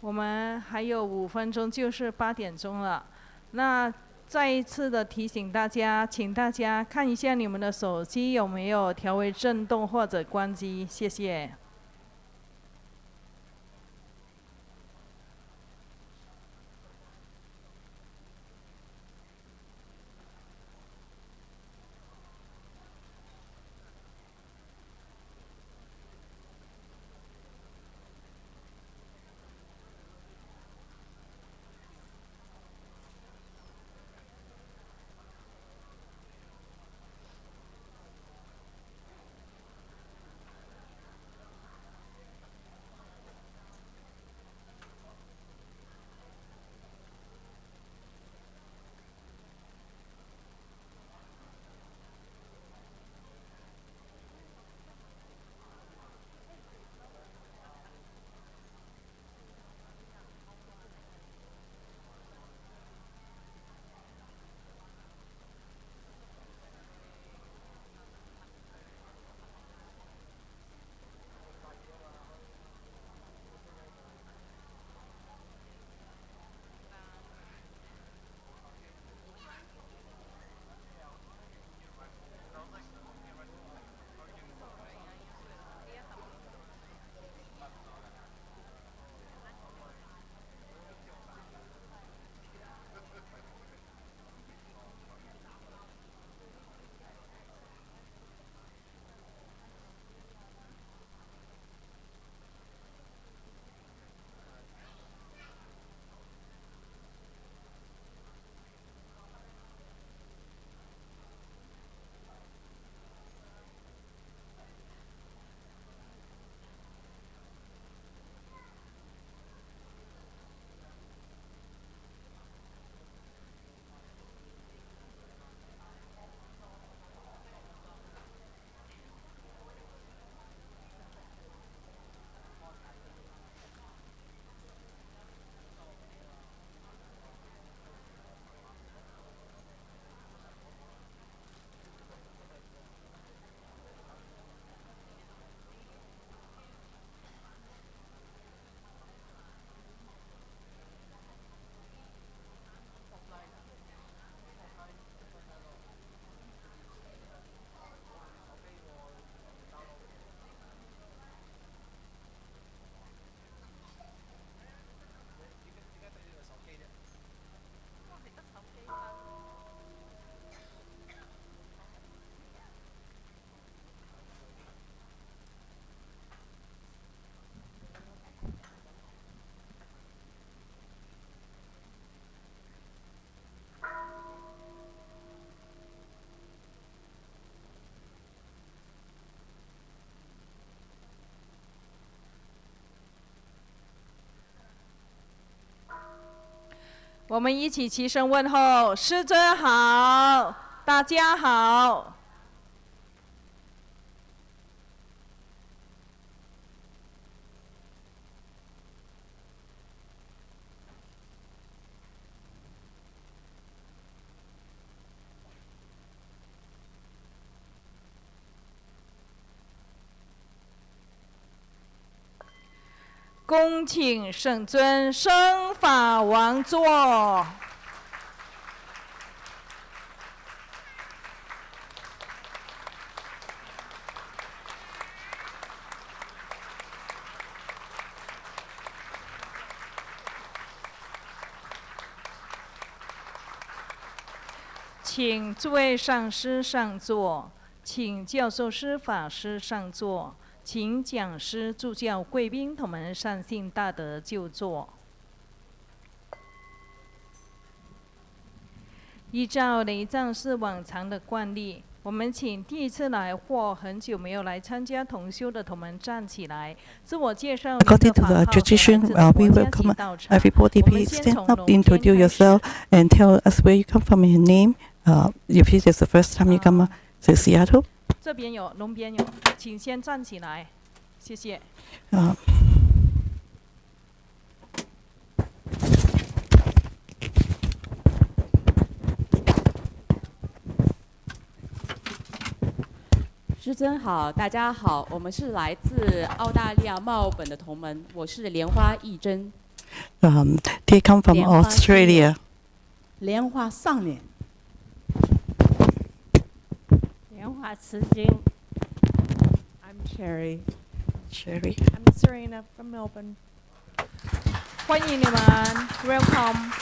我们还有5分钟，就是8点钟了。那再一次的提醒大家，请大家看一下你们的手机有没有调为震动或者关机，谢谢。我们一起齐声问候，师尊好，大家好。恭请圣尊升法王座。请诸位上师上座，请教授师法师上座。请讲师、助教、贵宾同们善信大德就座。依照雷藏寺往常的惯例，我们请第一次来或很久没有来参加同修的同们站起来，自我介绍。According to the tradition, we welcome everybody. Please stand up, introduce yourself, and tell us where you come from and your name. If it is the first time you come to Seattle. 这边有，龙边有，请先站起来，谢谢。师尊好，大家好，我们是来自澳大利亚墨尔本的同门，我是莲花义珍。They come from Australia. 莲花上脸。莲花词经。I'm Sherry. Sherry. I'm Serena from Melbourne. 欢迎你们 ，Welcome。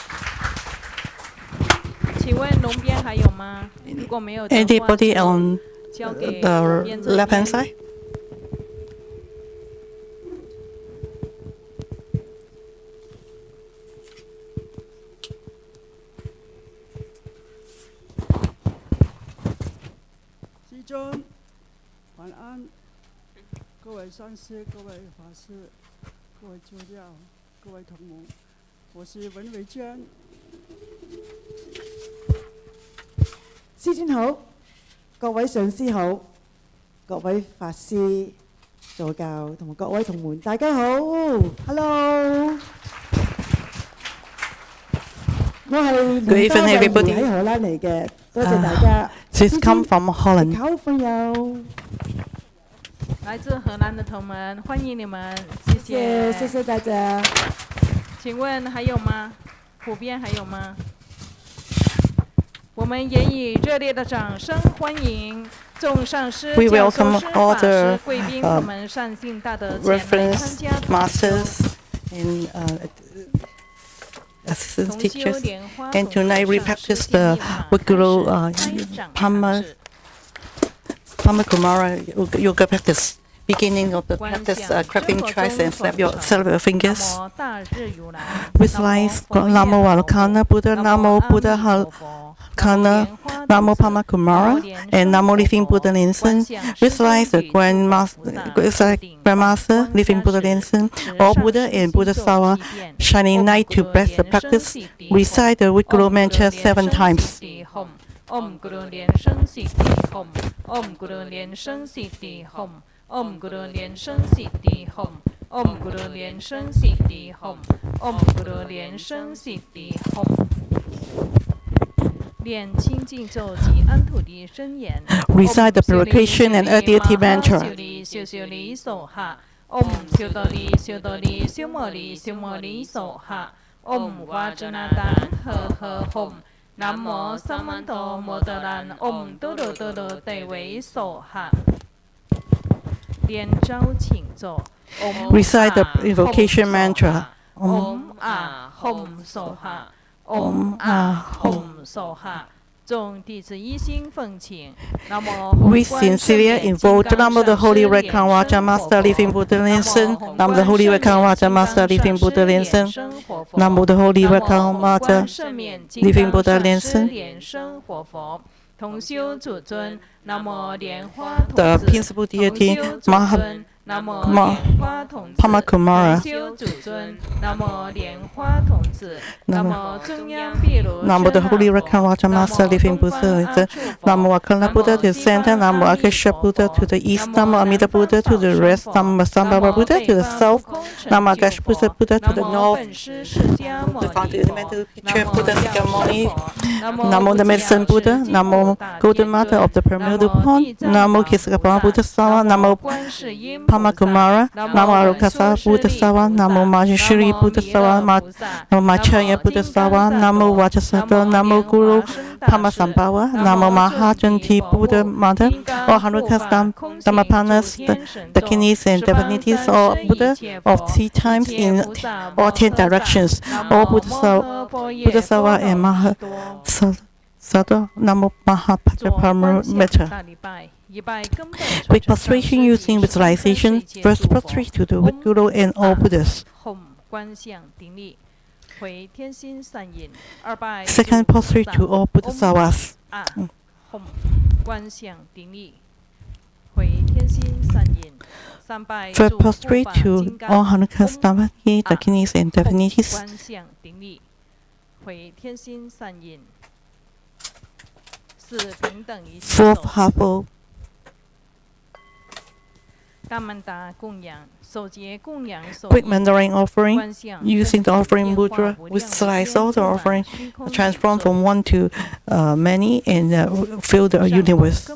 请问龙边还有吗？如果没有的话， Anybody on 交给 the 左边这 left 边 hand side? 师尊，晚安，各位上师、各位法师、各位助教、各位同盟，我是文伟娟。師尊好，各位上師好，各位法師、助教同埋各位同門，大家好 ，Hello。我係連家慧兒喺荷蘭嚟嘅，多謝大家。She's come from Holland. 好朋友，来自荷蘭的同門，歡迎你們，謝謝，謝謝大家。請問還有嗎？普遍還有嗎？我們也以熱烈的掌聲歡迎眾上師、教授師、法師、貴賓同們善信大德前來參加masters and assistant teachers. And tonight we practice the Guru Padmakumara yoga practice. Beginning of the practice, clapping twice and snap your fingers. Visualize Namo Valokana Buddha, Namo Buddha Kana, Namo Padmakumara, and Namo Living Buddha Linsen. Visualize the Grandmaster, Living Buddha Linsen, or Buddha and Buddha Sawa, shining light to bless the practice. Recite the Guru mantra 7 times. Om Guru Lian Sheng Siddhi Hom. Om Guru Lian Sheng Siddhi Hom. Om Guru Lian Sheng Siddhi Hom. Om Guru Lian Sheng Siddhi Hom. Om Guru Lian Sheng Siddhi Hom. 念清净咒及安土地真言。 Recite the purification and deity mantra. 修修离手哈。Om 修多离修多离修摩离修摩离手哈。Om 瓦遮那丹呵呵吽。南无萨曼多摩德兰。Om 多罗多罗得为手哈。连招请咒。Recite the invocation mantra. Om a hom so ha. Om a hom so ha. 众弟子一心奉请。 We sincerely invoke Namo the Holy Red Crown Raja Master Living Buddha Linsen. Namo the Holy Red Crown Raja Master Living Buddha Linsen. Namo the Holy Red Crown Raja Living Buddha Linsen. 同修主尊，南无莲花童子。 The principal deity Padmakumara. 同修主尊，南无莲花童子。南无中央毗卢遮那。 Namo the Holy Red Crown Raja Master Living Buddha Linsen. Namo Akala Buddha to the center. Namo Akasha Buddha to the east. Namo Amida Buddha to the west. Namo Sambhava Buddha to the south. Namo Akash Buddha to the north. The fundamental picture Buddha Sikamoni. Namo the medicine Buddha. Namo Golden Mother of the Pyramidal Pond. Namo Kisakapama Buddha Sawa. Namo Padmakumara. Namo Arukasa Buddha Sawa. Namo Maheshwari Buddha Sawa. Namo Macharya Buddha Sawa. Namo Vajrasattva. Namo Guru Padmasambhava. Namo Mahajanti Buddha Mother. All 100 custom Dhammapanas, the kidneys and divinities, all Buddha of 3 times in all 10 directions. All Buddha Sawa and Mahasada. Namo Padmakumara. With prostration using visualization, first prostrate to the Guru and all Buddhas. Second prostrate to all Bodhisattvas. Third prostrate to all 100 custom the kidneys and divinities. Fourth humble. Quick Mandarin offering, using the offering mudra, we slice all the offering, transform from one to many, and fill the universe.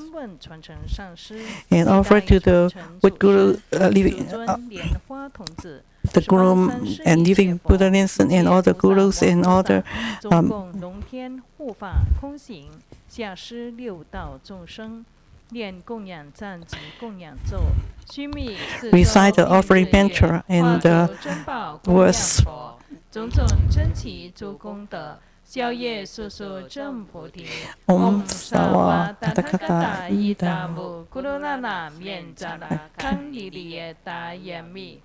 And offer to the with Guru living the Guru and living Buddhism and all the Gurus and all the 中共龙天护法空行，下施六道众生，念供养赞及供养咒，须弥四周 recite the offering mantra 化 and 作珍宝供养 verse 佛，种种珍奇诸功德，消业速速正菩提。 Om Sawa Sawa Tathagata Tathagata Idamu Kurunana Mienjala Kandiliye Dayami。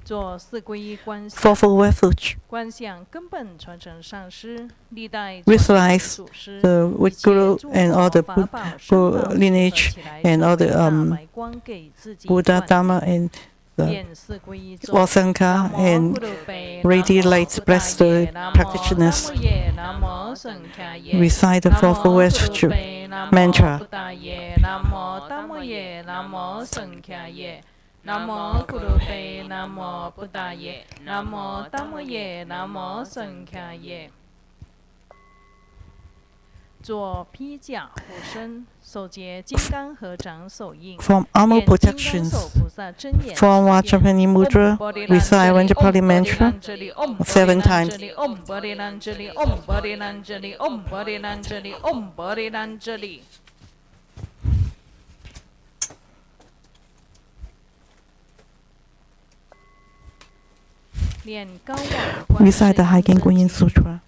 做四皈依观想， Fourfold refuge. 观想根本传承上师，历代 Visualize 祖师， the 一 with 切 Guru 诸 and 佛 all the 法 Buddha 宝圣宝 lineage 组合起来 and all 成为 the 大白光给自己 Buddha 灌 Dharma and the 念四皈依咒。 Vasanka and radiate bless the practitioners. Recite the fourfold refuge mantra. 南无大摩耶，南无僧伽耶，南无咕噜贝，南无布达耶，南无大摩耶，南无僧伽耶。做披甲护身，手结金刚合掌手印， From armor 念金刚 protections, 手菩萨真言 from 7遍 Vajrapani Mudra, recite Vanjapali mantra 7 times. Om Bodhi Lanjali, Om Bodhi Lanjali, Om Bodhi Lanjali, Om Bodhi Lanjali。 念高往 Recite the Hiking Guanyin Sutra.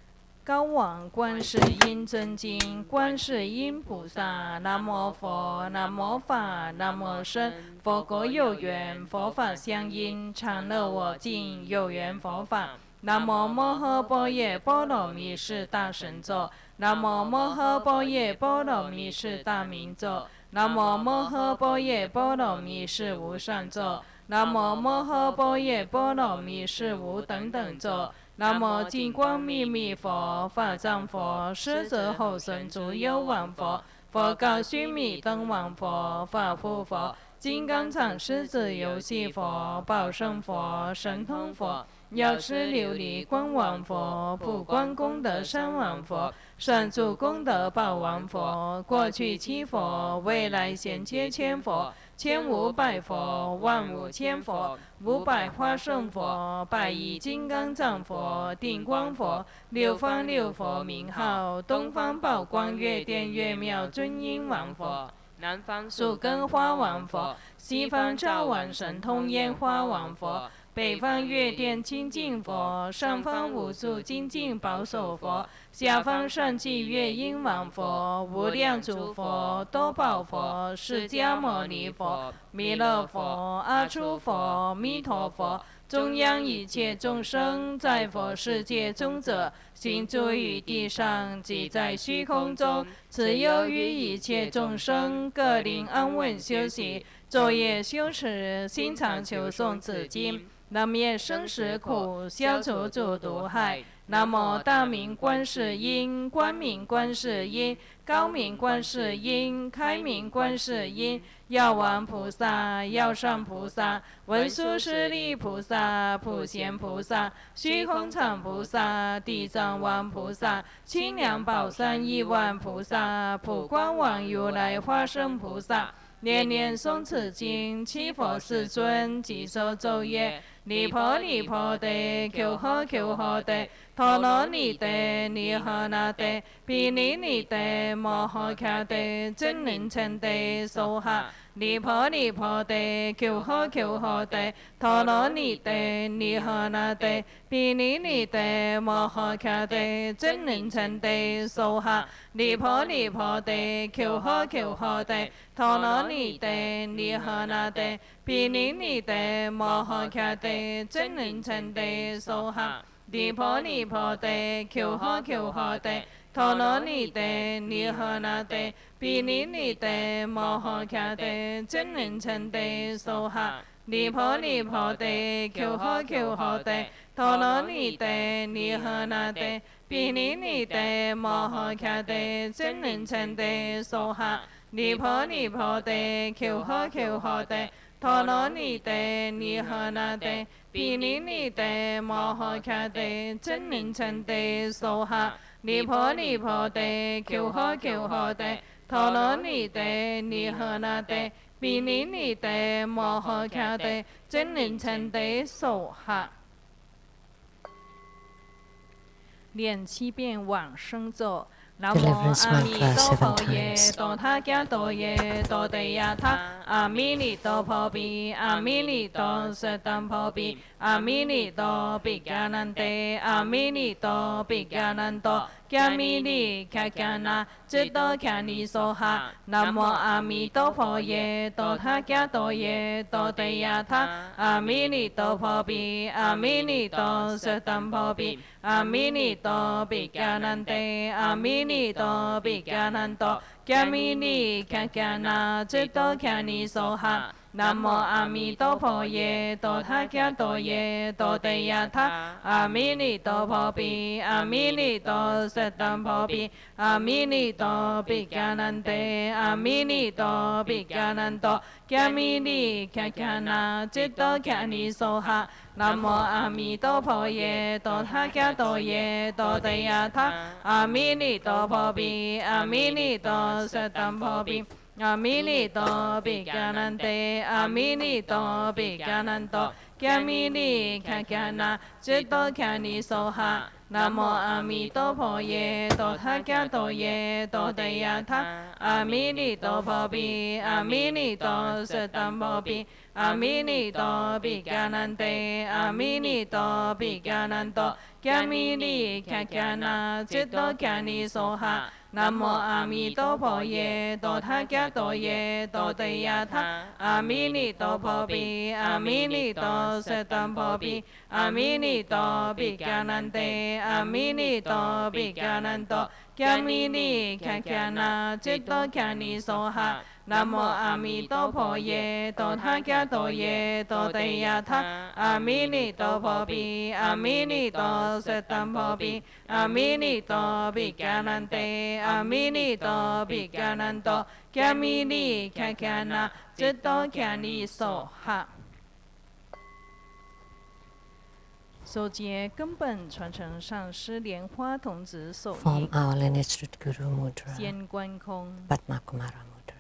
高往观世音真经，观世音菩萨，南无佛，南无法，南无僧。佛国有缘，佛法相应，常乐我净，有缘佛法。南无摩诃般若波罗蜜是大神咒，南无摩诃般若波罗蜜是大明咒，南无摩诃般若波罗蜜是无上咒，南无摩诃般若波罗蜜是无等等咒。 南无金光秘密佛，法藏佛，狮子吼神足幽王佛，佛告须弥灯王佛，法护佛，金刚藏狮子游戏佛，宝胜佛，神通佛，药师琉璃光王佛，普光功德山王佛，善住功德宝王佛，过去七佛，未来贤接千佛。 1500佛，15000佛，500花胜佛，100亿金刚藏佛，定光佛，六方六佛名号，东方宝光月殿月妙尊音王佛，南方树根花王佛，西方照王神通烟花王佛。 北方月殿清净佛，上方无数精进保守佛，下方上济月音王佛，无量诸佛，多宝佛，释迦牟尼佛，弥勒佛，阿初佛，弥陀佛，中央一切众生，在佛世界中者，行住于地上，即在虚空中，此由于一切众生，各令安稳休息，昼夜修持，心常求诵此经。 能灭生死苦，消除诸毒害。南无大明观世音，光明观世音，高明观世音，开明观世音，药王菩萨，药上菩萨，文殊师利菩萨，普贤菩萨，虚空常菩萨，地藏王菩萨，清凉宝山亿万菩萨，普光王如来化身菩萨。 念念诵此经，七佛世尊即受咒曰：离婆离婆地，求呵求呵地，陀罗尼地，尼诃那地，毗尼尼地，摩诃迦地，真灵称地，娑哈。 离婆离婆地，求呵求呵地，陀罗尼地，尼诃那地，毗尼尼地，摩诃迦地，真灵称地，娑哈。离婆离婆地，求呵求呵地，陀罗尼地，尼诃那地，毗尼尼地，摩诃迦地，真灵称地，娑哈。离婆离婆地，求呵求呵地。 陀罗尼地，尼诃那地，毗尼尼地，摩诃迦地，真灵称地，娑哈。离婆离婆地，求呵求呵地，陀罗尼地，尼诃那地，毗尼尼地，摩诃迦地，真灵称地，娑哈。离婆离婆地，求呵求呵地，陀罗尼地，尼诃那地，毗尼尼地，摩诃迦地，真灵称地，娑哈。 离婆离婆地，求呵求呵地，陀罗尼德尼诃那德比尼尼德摩诃迦德真灵成德手哈。念7遍往生咒。南无阿弥陀佛耶，多他伽多耶，多得亚他，阿弥尼多婆比，阿弥尼多舍当婆比，阿弥尼多比迦南德，阿弥尼多比迦南多，迦弥尼迦迦那，智多迦尼娑哈。南无阿弥陀佛耶，多他伽多耶，多得亚他，阿弥尼多婆比，阿弥尼多舍当婆比，阿弥尼多比迦南德，阿弥尼多比迦南多，迦弥尼迦迦那，智多迦尼娑哈。南无阿弥陀佛耶，多他伽多耶，多得亚他，阿弥尼多婆比，阿弥尼多舍当婆比，阿弥尼多比迦南德，阿弥尼多比迦南多，迦弥尼迦迦那，智多迦尼娑哈。南无阿弥陀佛耶，多他伽多耶，多得亚他，阿弥尼多婆比，阿弥尼多舍当婆比，阿弥尼多比迦南德，阿弥尼多比迦南多，迦弥尼迦迦那，智多迦尼娑哈。南无阿弥陀佛耶，多他伽多耶，多得亚他，阿弥尼多婆比，阿弥尼多舍当婆比，阿弥尼多比迦南德，阿弥尼多比迦南多，迦弥尼迦迦那，智多迦尼娑哈。南无阿弥陀佛耶，多他伽多耶，多得亚他，阿弥尼多婆比，阿弥尼多舍当婆比，阿弥尼多比迦南德，阿弥尼多比迦南多，迦弥尼迦迦那，智多迦尼娑哈。南无阿弥陀佛耶，多他伽多耶，多得亚他，阿弥尼多婆比，阿弥尼多舍当婆比，阿弥尼多比迦南德，阿弥尼多比迦南多，迦弥尼迦迦那，智多迦尼娑哈。首节根本传承上师莲花童子手 Form 印， our lineage root Guru Mudra, 先观空。 Padmakumara Mudra.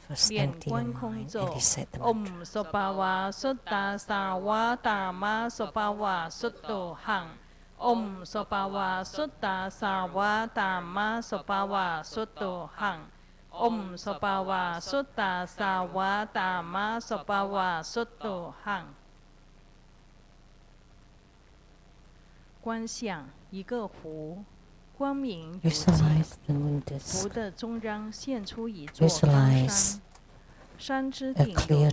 First 练 empty 观 your 空 mind 咒 and recite the ，Om mantra. Sopa Wa Sutta Sarva Dharma Sopa Wa Sutto Hang。Om Sopa Wa Sutta Sarva Dharma Sopa Wa Sutto Hang。Om Sopa Wa Sutta Sarva Dharma Sopa Wa Sutto Hang。观想一个湖，光明如镜。 Visualize the moon 湖 disk, 的中央现出一座高 Visualize 山，山之 a 顶有 clear, 一莲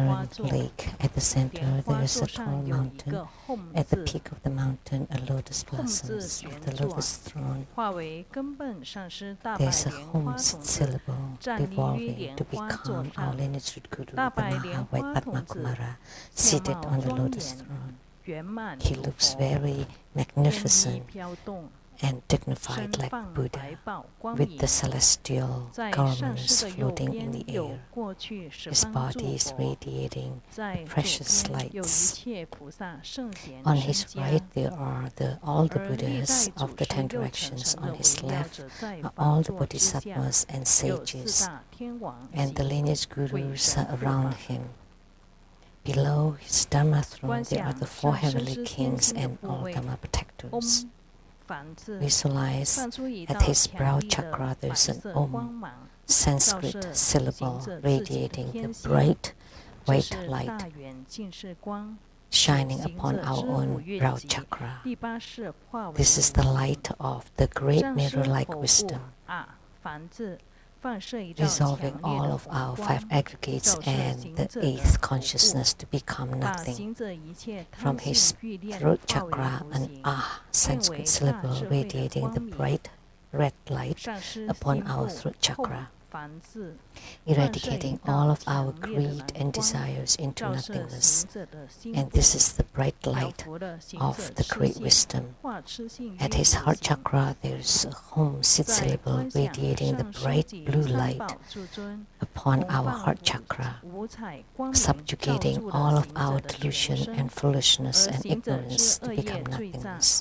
花 transparent 座， lake. At the center, 莲花 there is 座 a 上 tall 有一 mountain. 个 Hom At the 字， peak of the mountain, a lotus 吽字 blossoms 悬 of the 坐， lotus throne. 化为根本上师大白 There's a 莲花 home 童子， syllable 站立于 evolving 莲 to 花座 become our 上， lineage root Guru, the 大白莲 Maha White 花童子 Padmakumara, 相 seated 貌 on the 庄 lotus 严， throne. 圆满 He 如 looks 佛， very 天衣 magnificent 飘动， and 身 dignified like 放 Buddha, 白宝光 with 明 the。celestial 在上 garments 师的右 floating in 边 the 有 air. 过去十 His 方诸 body is 佛， radiating 在 precious 左边有一 lights. 切菩萨圣贤 On 身 his 家， right, there are all the 而历 Buddhas 代 of 祖 the 师 ten 又层 directions. 层的 On his 围绕 left 着在 are 宝 all the 座之下， Bodhisattvas and 有四 sages, 大天王 and the 及 lineage 鬼 gurus 神 are 护 around 法。 him. Below his Dharma throne, 观 there are 想 the four 上师 heavenly 之天 kings 心的 and 部 all 位 Dharma protectors. 梵字 Visualize 放出一 at 道 his 强 brow 力的 chakra 白 there's an 色 Om 光芒， Sanskrit 照射 syllable 行者自己的 radiating the 天心。 bright 这 white 是 light 大圆净世光。 shining 行 upon 者 our 之 own 五蕴 brow 集 chakra. 第八世化为 This is 无 the 形 light of the great 上师 mirror-like 口部 wisdom, 啊，梵字放射一道强 resolving 烈 all 的 of 红 our 光 five，aggregates 照射 and 行 the 者的 eighth 口部， consciousness to become 把 nothing. 行者一切 From 贪 his 性欲恋 throat 化为 chakra, 无 an 形， Ah 变为 Sanskrit 大 syllable 智慧的 radiating 光 the 明。 bright red light 上师 upon 心 our 部 throat 后 chakra, 梵字 eradicating 放射一道 all of our 强烈的 greed 蓝 and 光， desires into 照射 nothingness. 行者的心 And 部， this is the bright 调 light 伏了行 of 者 the 痴 great 性， wisdom. 化痴性 At 于 his 无 heart 形。 chakra, there's a home sit 在 syllable 观想 radiating the 上师 bright 及 blue 三 light 宝诸尊， upon 弘 our 放 heart chakra, 五彩光明，照 subjugating 住 all 了 of 行 our 者的全 delusion 身 and，foolishness 而 and 行者之 ignorance to 恶业 become 罪障 nothingness.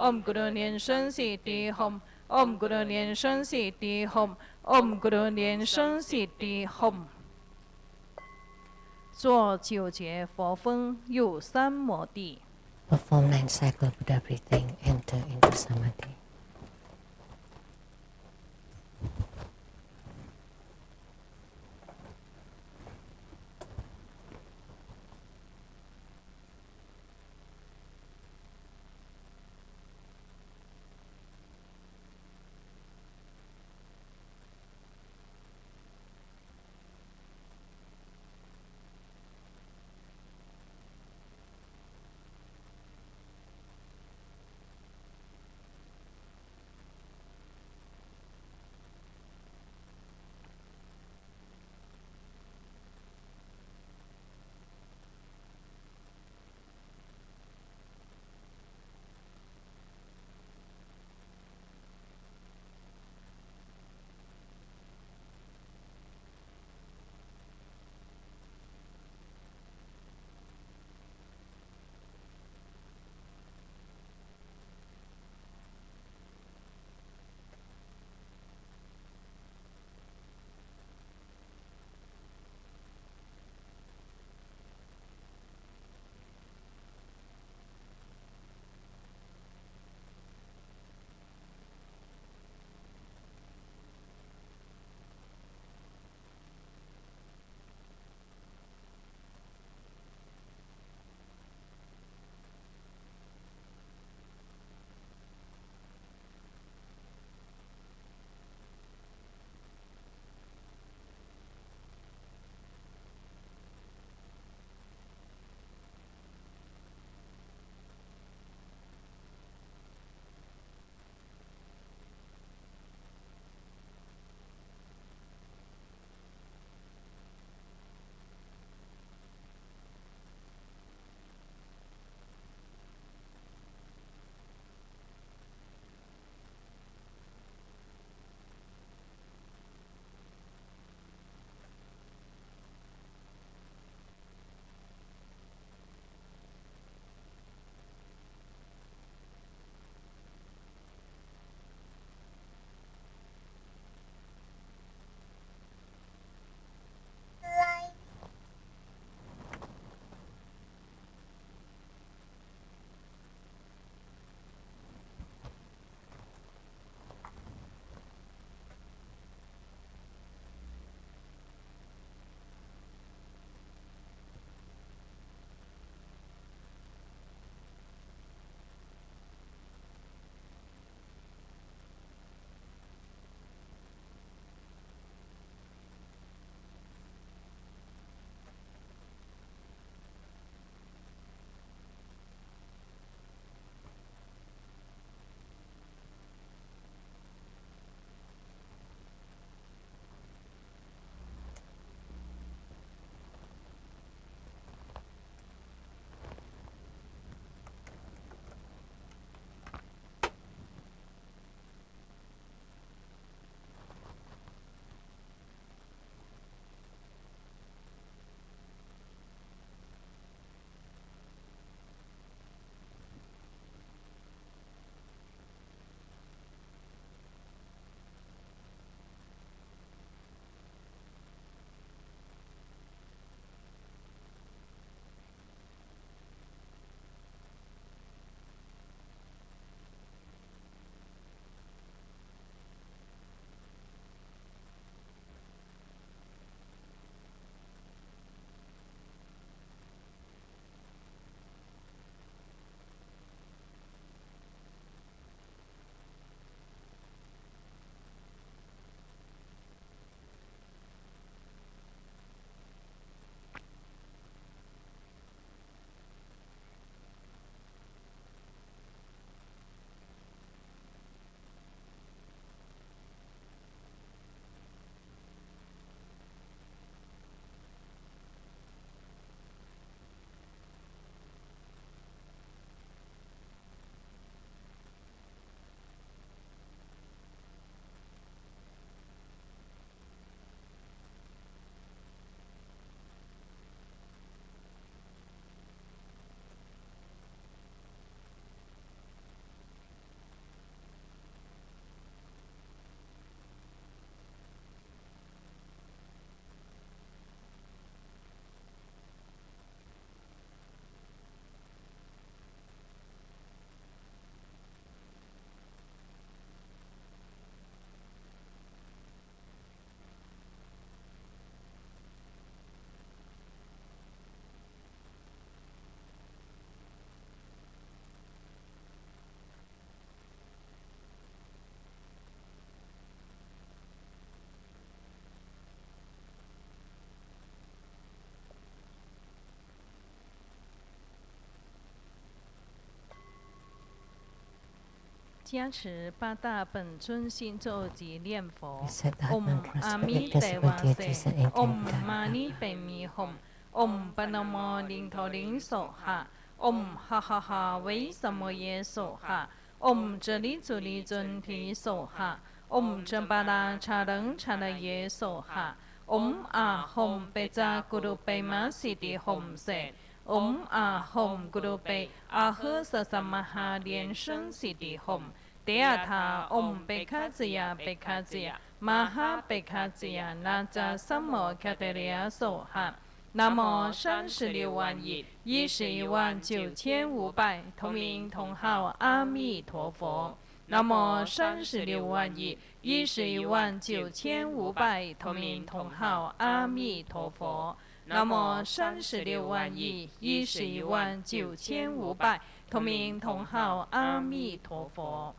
Om Guru Nian Shen Si Di Hum. Om Guru Nian Shen Si Di Hum. Om Guru Nian Shen Si Di Hum. 做9节佛风右三摩地。 Perform 9 cycle Buddha breathing, enter into samadhi. 加持八大本尊星咒及念佛 We。said that Om mantras for Ami the Deva principal deities Se and Om angelic Mani guides. Pe Mi Hom Om Panamo Ling To Ling So Ha Om Ha Ha Ha Wei Samo Ye So Ha Om Zeli Zuli Zun Ti So Ha Om Jambala Cha Reng Cha La Ye So Ha Om A Hom Pe Za Guru Pe Ma Si Ti Hom Se Om A Hom Guru Pe A He Sa Sa Ma Ha Lian Sheng Si Ti Hom Deata Om Bekazia Bekazia Maha Bekazia Naza Samo Kateria So Ha 南无36万亿119,500同名同号阿弥陀佛。南无36万亿119,500同名同号阿弥陀佛。南无36万亿119,500同名同号阿弥陀佛。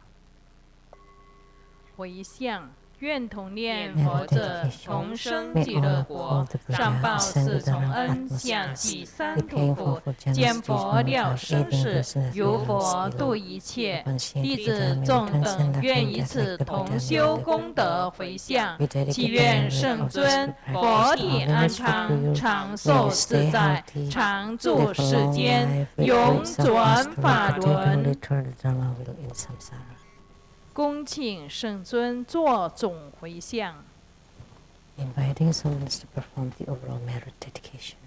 回向。愿同念佛者，同生极乐国，上报四重恩，下济三途苦，见佛了生死，如佛度一切。弟子众等愿以此同修功德回向，祈愿圣尊佛体安康，长寿自在，常住世间，永转法轮。恭请圣尊作总回向。Inviting souls to perform the overall merit dedication.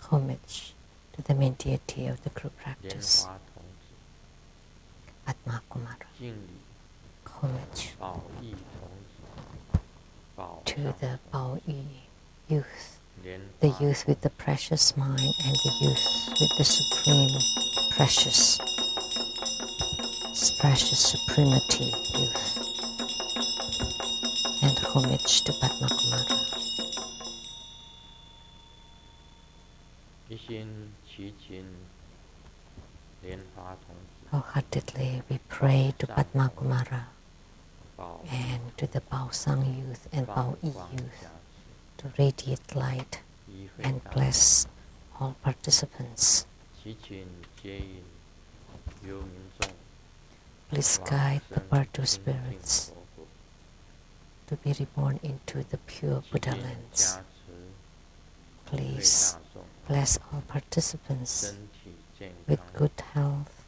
Homage to the main deity of the group practice, Padmakumara. Homage to the Baoyi youth, the youth with the precious mind and the youth with the supreme precious supremacy youth. And homage to Padmakumara. Wholeheartedly we pray to Padmakumara and to the Baosang youth and Baoyi youth to radiate light and bless all participants. Please guide the Bardo spirits to be reborn into the pure Buddha lands. Please bless all participants with good health,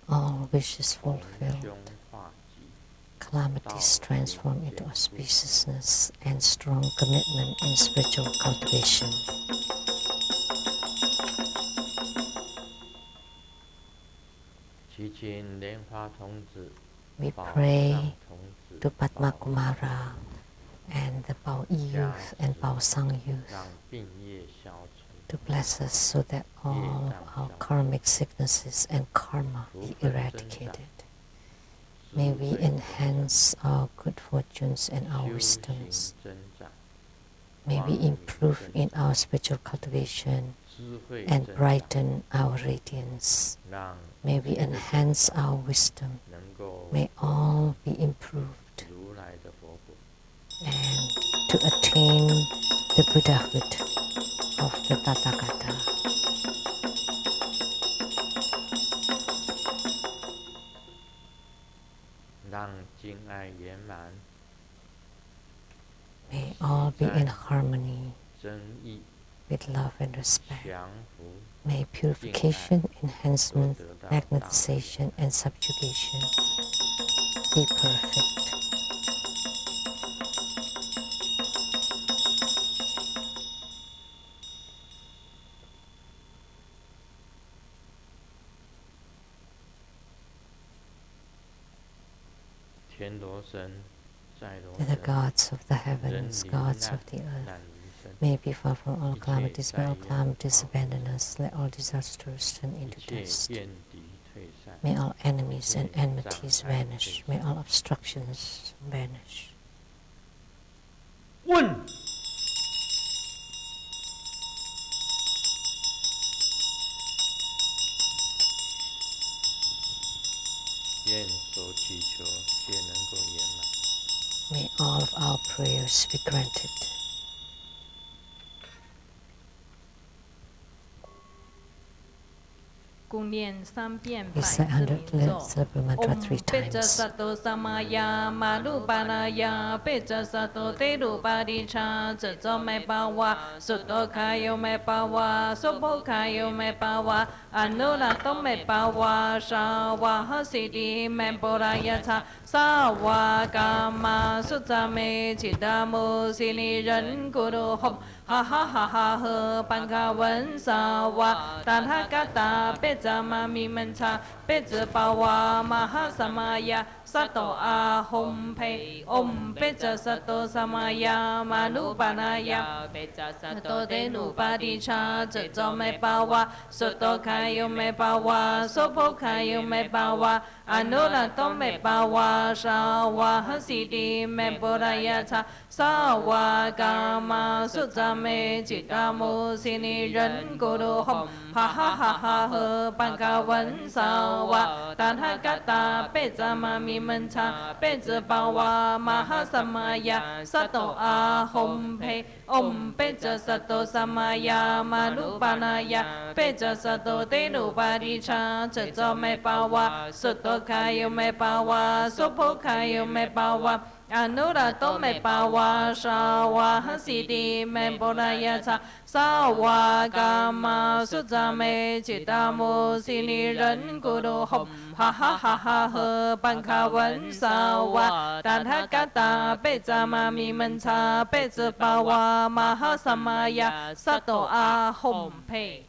all wishes fulfilled, calamities transformed into auspiciousness, and strong commitment in spiritual cultivation. We pray to Padmakumara and the Baoyi youth and Baosang youth to bless us so that all our karmic sicknesses and karma be eradicated. May we enhance our good fortunes and our wisdoms. May we improve in our spiritual cultivation and brighten our radiance. May we enhance our wisdom. May all be improved. And to attain the Buddhahood of the Tathagata. May all be in harmony with love and respect. May purification, enhancement, magnetization, and subjugation be perfect. To the gods of the heavens, gods of the earth, May be far from all calamities, may all calamities abandon us, let all disasters turn into dust. May all enemies and enmities vanish, may all obstructions vanish. 问。愿所祈求皆能够圆满。 May all of our prayers be granted. Recite 100 syllable mantra 3 times. Sato samaya malupanaya pecha sato teru paricha ceto me pawa suto kayo me pawa sopo kayo me pawa anurato me pawa shawa hasidi me porayata sawa kama sutame chidamu sini ren guru hom ha ha ha ha he panka wen sawa tanhakata pecha mami mencha pecha pawa maha samaya sato ahom pe om pecha sato samaya manupanaya pecha sato denu padicha ceto me pawa soto kayo me pawa sopo kayo me pawa anurato me pawa shawa hasidi me porayata sawa kama sutame chidamu sini ren guru hom ha ha ha ha he panka wen sawa tanhakata pecha mami mencha pecha pawa maha samaya sato ahom pe om pecha sato samaya manupanaya pecha sato tenu paricha ceto me pawa soto kayo me pawa sopo kayo me pawa anurato me pawa shawa hasidi me porayata sawa kama sutame chidamu sini ren guru hom ha ha ha ha he panka wen sawa tanhakata pecha mami mencha pecha pawa maha samaya sato ahom pe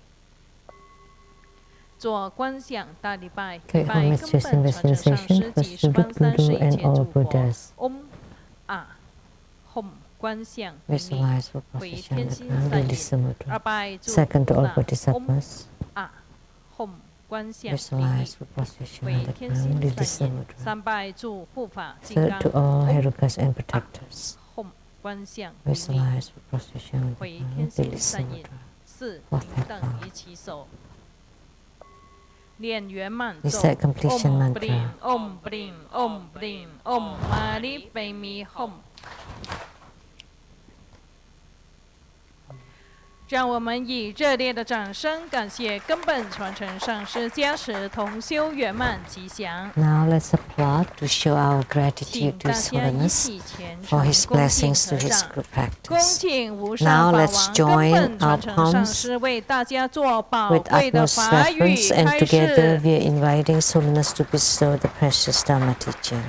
做观想大礼拜，礼拜根本传承上师及十方三世一切诸佛。嗡啊吽观想名利，回天心三业。二拜诸菩萨。嗡啊吽观想名利，回天心三业。三拜诸护法金刚。嗡啊吽观想名利，回天心三业。四平等一起手。 念圆满咒 Om Bring Om Bring Om Bring Om Mani Padme Hum。让我们以热烈的掌声感谢根本传承上师加持同修圆满吉祥。 Now let's applaud to show our gratitude to His Holiness for His blessings to His group practice. Now let's join our palms with utmost reverence, and together we are inviting His Holiness to bestow the precious Dharma teaching.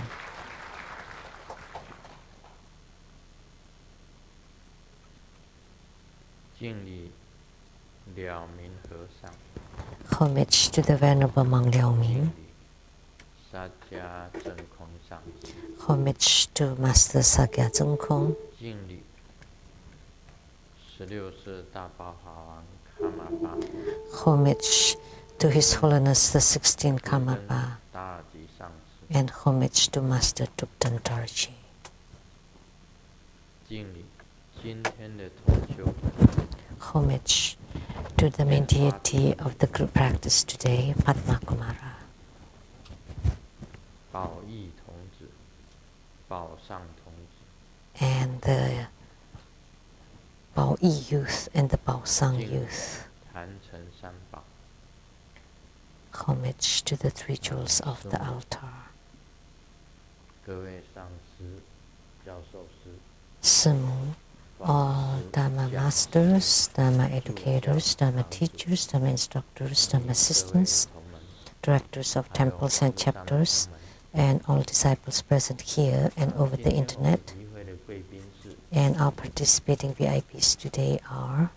敬礼了明和尚。 Homage to the Venerable Monk Liao Ming. 萨迦真空上师。 Homage to Master Sakya Zengkong. 敬礼16世大宝华王卡玛巴。 Homage to His Holiness the 16th Karmapa. 达尔吉上师。 And homage to Master Tupten Dorji. 敬礼今天的同修。 Homage to the main deity of the group practice today, Padmakumara. 宝义童子，宝上童子。 And the Bao Yi youth and the Bao Sang youth. 坛城三宝。 Homage to the three jewels of the altar. 各位上师、教授师。 Simu, all Dharma masters, Dharma educators, Dharma teachers, Dharma instructors, Dharma assistants, directors of temples and chapters, and all disciples present here and over the internet. And our participating VIPs today are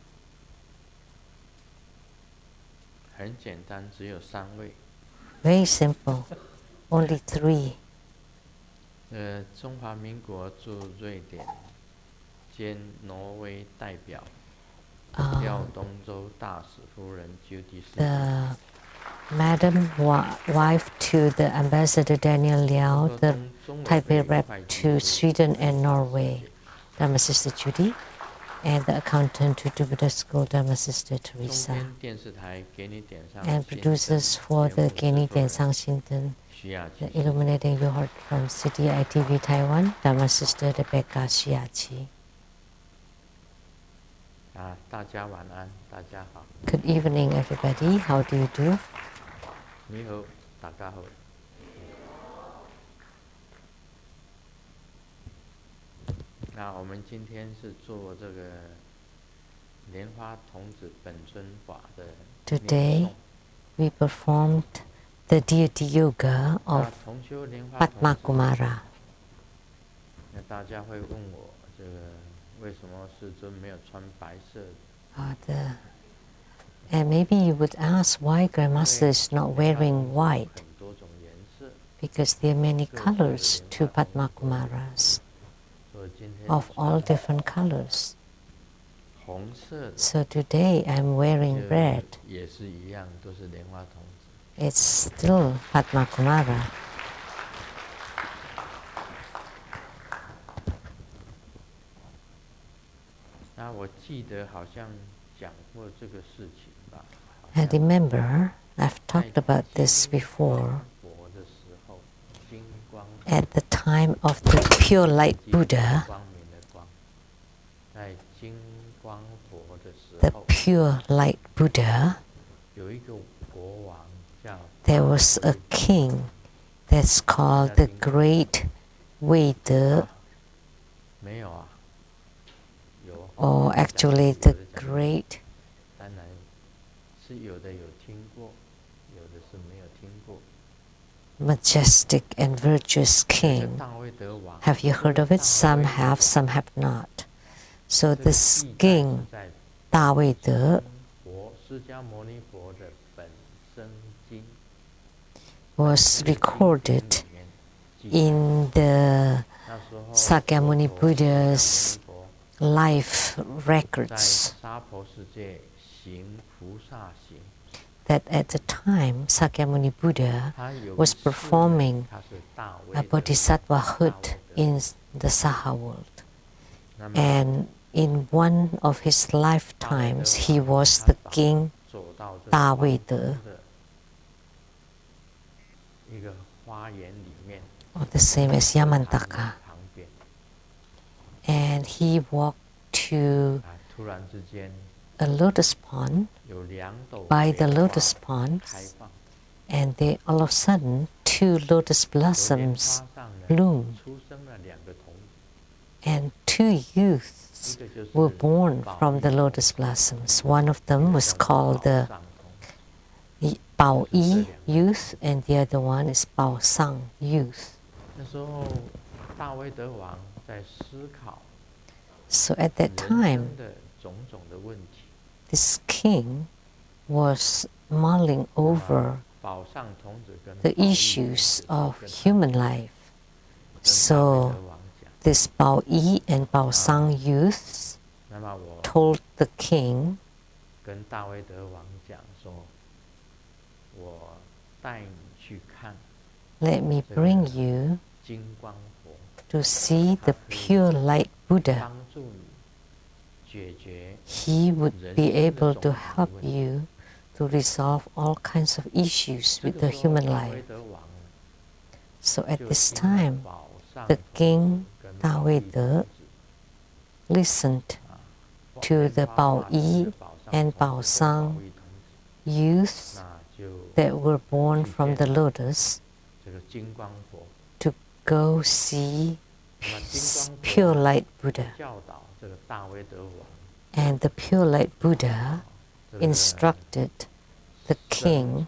很简单，只有3位。 very simple, only 3. 中华民国驻瑞典兼挪威代表，调东州大使夫人 Judy the Madam wife to the Ambassador Daniel Liao, the Taipei rep to Sweden and Norway, Dharma Sister Judy, and the accountant to Buddha School, Dharma Sister Teresa, and producers for the Geni Diansang Shinten, the Illuminating Your Heart from City ITV Taiwan, Dharma Sister Rebecca Shiachi. 大家晚安，大家好。 Good evening, everybody. How do you do? 你好，大家好。那我们今天是做这个莲花童子本尊法的。Today, we performed the deity yoga of Padmakumara. 那大家会问我，这个为什么世尊没有穿白色？ And maybe you would ask why Grandmaster is not wearing white, because there are many colors to Padmakumaras, of all different colors. So today I'm wearing red. It's still Padmakumara. 那我记得好像讲过这个事情吧。 I remember I've talked about this before. At the time of the pure light Buddha, the pure light Buddha, there was a king that's called the Great Wei-de, or actually the Great Majestic and Virtuous King. Have you heard of it? Some have, some have not. So this king, Da Wei-de, was recorded in the Sakyamuni Buddha's life records, that at the time Sakyamuni Buddha was performing a bodhisattvahood in the Saha world. And in one of his lifetimes, he was the king Da Wei-de, or the same as Yamantaka. And he walked to a lotus pond, by the lotus ponds, and they, all of a sudden, two lotus blossoms bloomed, and two youths were born from the lotus blossoms. One of them was called the Bao Yi youth, and the other one is Bao Sang youth. So at that time, this king was mulling over the issues of human life. So this Bao Yi and Bao Sang youths told the king, let me bring you to see the pure light Buddha. He would be able to help you to resolve all kinds of issues with the human life. So at this time, the king Da Wei-de listened to the Bao Yi and Bao Sang youths that were born from the lotus to go see pure light Buddha. And the pure light Buddha instructed the king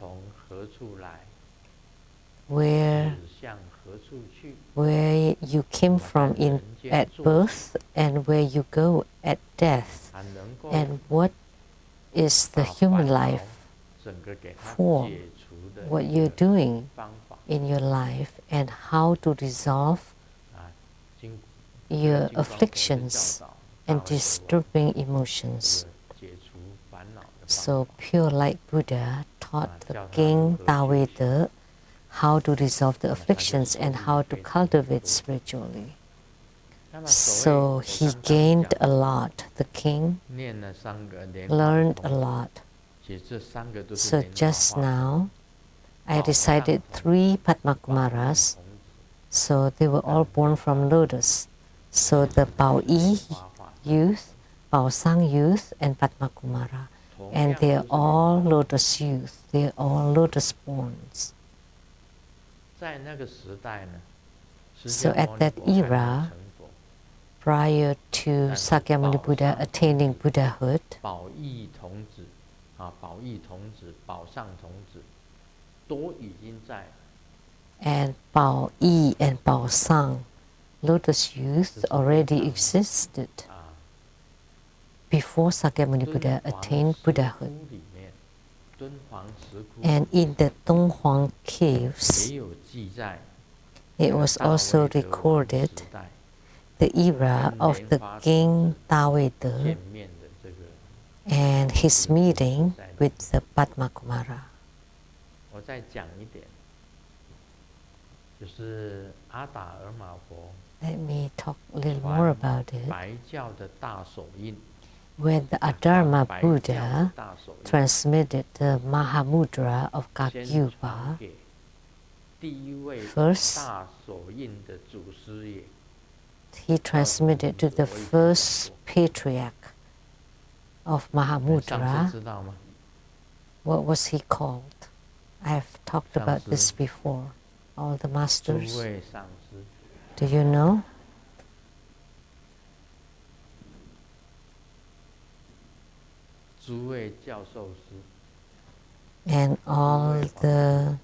where you came from at birth and where you go at death, and what is the human life for, what you're doing in your life, and how to resolve your afflictions and disturbing emotions. 解除烦恼的方法。 So pure light Buddha taught the king Taweda how to resolve the afflictions and how to cultivate spiritually. So he gained a lot. The king 念了3个莲花 learned 童 a 子 lot. 其实这3个都是 So 莲花 just 化 now, I 宝上 recited 童 3 宝上 Padmakumaras. 童子 So they were all born from lotus. So the Bao Yi 花化 youth, Bao Sang youth, and Padmakumara. 同 And 样 they 都 are 是莲 all 花 lotus youth. They are all lotus borns. 在那个时代呢，释 So 迦 at 牟尼 that 佛还没有 era, 成佛， prior to Sakyamuni Buddha attaining Buddhahood, 宝义童子啊，宝义童子、宝上童子都已经在 and Bao Yi and Bao Sang, lotus youth already existed 啊 before Sakyamuni 敦 Buddha 煌 attained 石窟 Buddhahood. 里面，敦煌石窟 And in the Donghuang caves, 也有记载， it was 大卫 also 德王 recorded 时代 the era of the King 见 Taweda 面的这个。 and his meeting with the Padmakumara. 我再讲一点，就是阿达尔玛佛 Let me talk a little more about it. 白教的大手印， When the Adharma 白教 Buddha 的大手印 transmitted the Mahamudra of 先传 Kakyupa, 给第一位 First 大手印的祖师爷， he transmitted to the first patriarch of 上 Mahamudra. 次知道吗？ What was he called? I've talked about this before. All the 诸 masters. 位上师， Do you know? 诸位教授师， And all the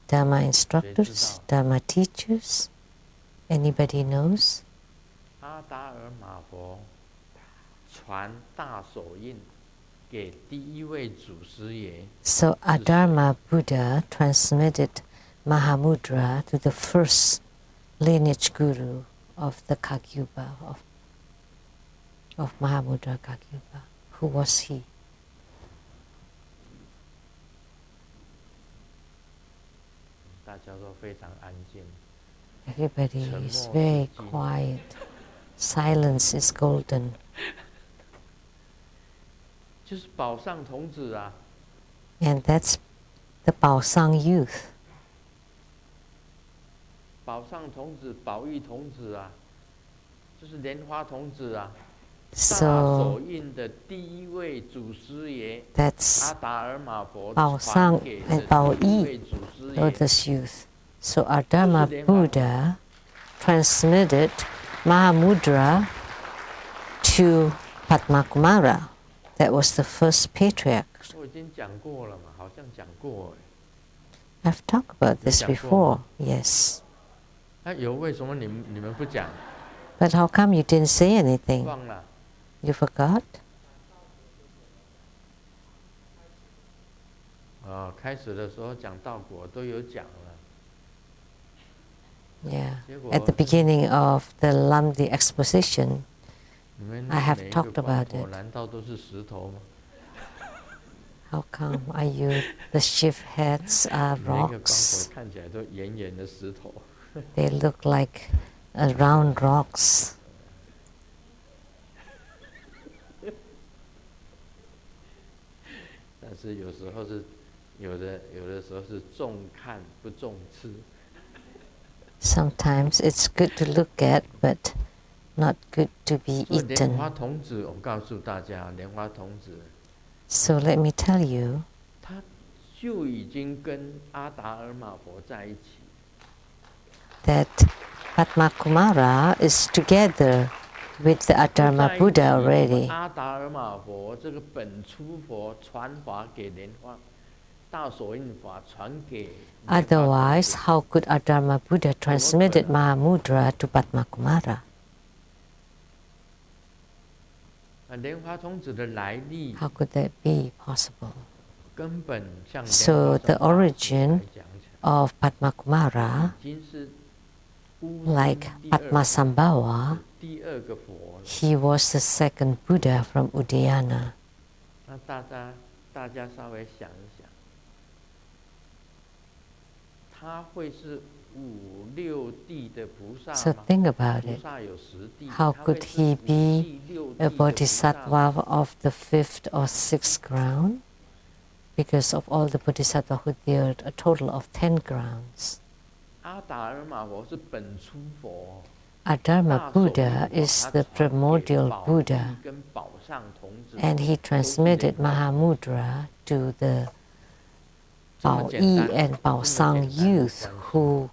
Dharma instructors, Dharma teachers. Anybody knows? 阿达尔玛佛传大手印给第一位祖师爷， So Adharma Buddha transmitted Mahamudra to the first lineage guru of the Kagyupa, of Mahamudra Kagyupa. Who was he? 大家都非常安静。 Everybody is very quiet. Silence is golden. 就是宝上童子啊， And that's the Baosang youth. 宝上童子、宝玉童子啊，就是莲花童子啊。大 So 手印的第一位祖师爷 that's 阿达尔玛佛 Bao 传 Sang 给 and 的 Bao 第一 Yi, 位祖师爷， lotus youth. So Adharma Buddha transmitted Mahamudra to Padmakumara. That was the first patriarch. 我已经讲过了嘛，好像讲过哎。 I've talked about this 有讲过 before, yes. 那有为什么你们不讲？ But how come you didn't say anything? 忘了？ You forgot? 开始的时候讲道果都有讲了。 Yeah. 结果 At the beginning of the Lamdre exposition, 你们 I have 每一 talked 个光 about 头 it. 难道都是石头吗？ how come are you, the shift heads are 每一个光 rocks? 头看起来都圆圆的石头。 They look like round rocks. 但是有时候是有的时候是重看不重吃。 Sometimes it's good to look at, but not good to be 所以莲花 eaten. 童子，我告诉大家，莲花童子 So let me tell you, 他就已经跟阿达尔玛佛在一起。 that Padmakumara is together with the Adharma Buddha already. 阿达尔玛佛这个本初佛传法给莲花，大手印法传给。 Otherwise, how could Adharma Buddha transmitted Mahamudra to Padmakumara? 莲花童子的来历 How could that be possible? 根本像 So the origin 来讲起来 of Padmakumara, 已经是乌 like 第二 Padmasambhava, He was the second Buddha from Udayana. 那大家稍微想一想，他会是5、6地的菩萨 So 吗？ think about 菩 it. 萨有10地， How 他会 could 是 he 5 be 地、6 a 地的菩萨吗？ bodhisattva of the 5th or 6th ground? Because of all the bodhisattva who there, a total of 10 grounds. 阿达尔玛佛是本初佛。 Adharma Buddha is the primordial Buddha, and he transmitted Mahamudra to the Bao Yi and Bao Sang youth, who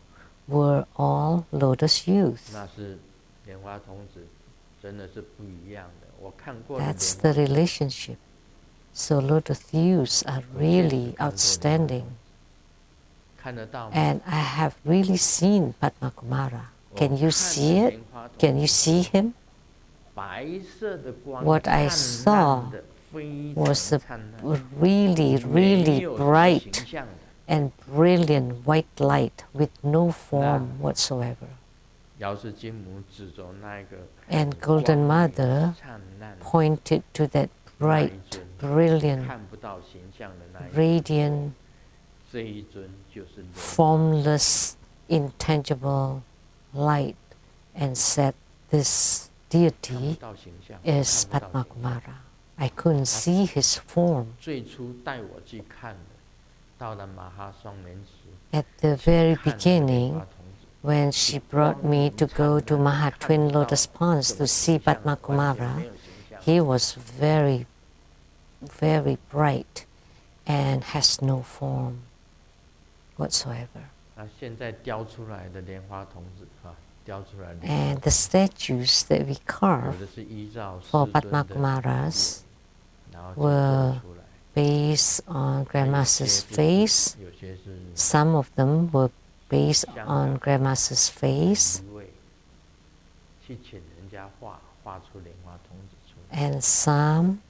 were all lotus youth. That's the relationship. So lotus youths are really outstanding. And I have really seen Padmakumara. Can you see it? Can you see him? What I saw was a really, really bright and brilliant white light with no form whatsoever. And Golden Mother pointed to that bright, brilliant, radiant, formless, intangible light and said, this deity is Padmakumara. I couldn't see his form. At the very beginning, when she brought me to go to Maha Twin Lotus Ponds to see Padmakumara, he was very, very bright and has no form whatsoever. And the statues that we carved for Padmakumaras were based on Grandmaster's face. Some of them were based on Grandmaster's face. And some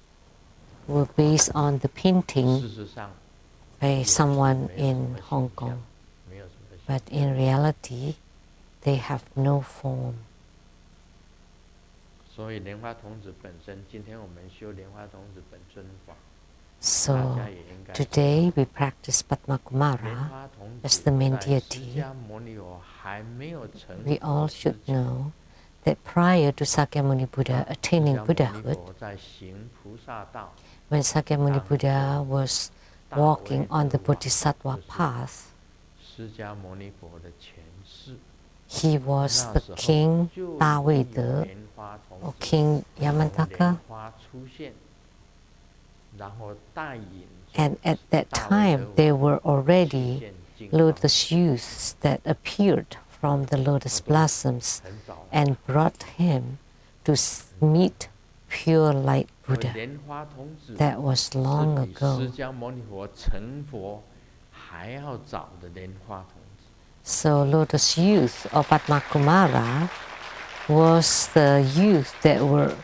were based on the painting by someone in Hong Kong. But in reality, they have no form. So today we practice Padmakumara as the main deity. We all should know that prior to Sakyamuni Buddha attaining Buddhahood, when Sakyamuni Buddha was walking on the Bodhisattva path, he was the King Dawei or King Yamantaka. And at that time, there were already lotus youths that appeared from the lotus blossoms and brought him to meet pure light Buddha. That was long ago. So lotus youth of Padmakumara was the youth that were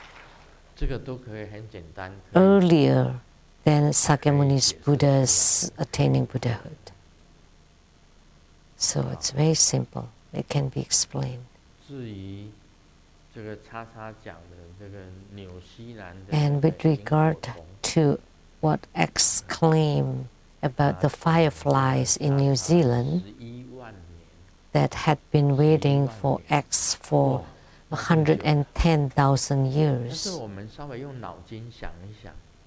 earlier than Sakyamuni's Buddha's attaining Buddhahood. So it's very simple. It can be explained. And with regard to what X claimed about the fireflies in New Zealand that had been waiting for X for 110,000 years,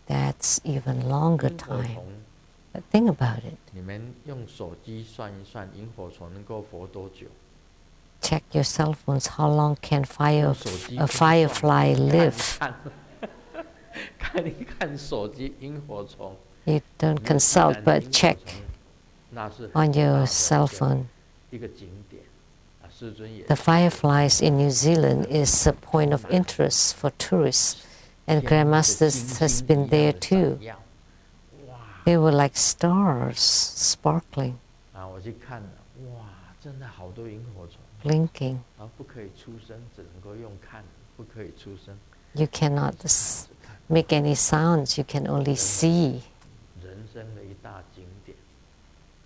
that's even longer time. But think about it. Check your cell phones. How long can a firefly live? You don't consult, but check on your cell phone. The fireflies in New Zealand is a point of interest for tourists, and Grandmaster has been there too. They were like stars, sparkling, blinking. You cannot make any sounds, you can only see.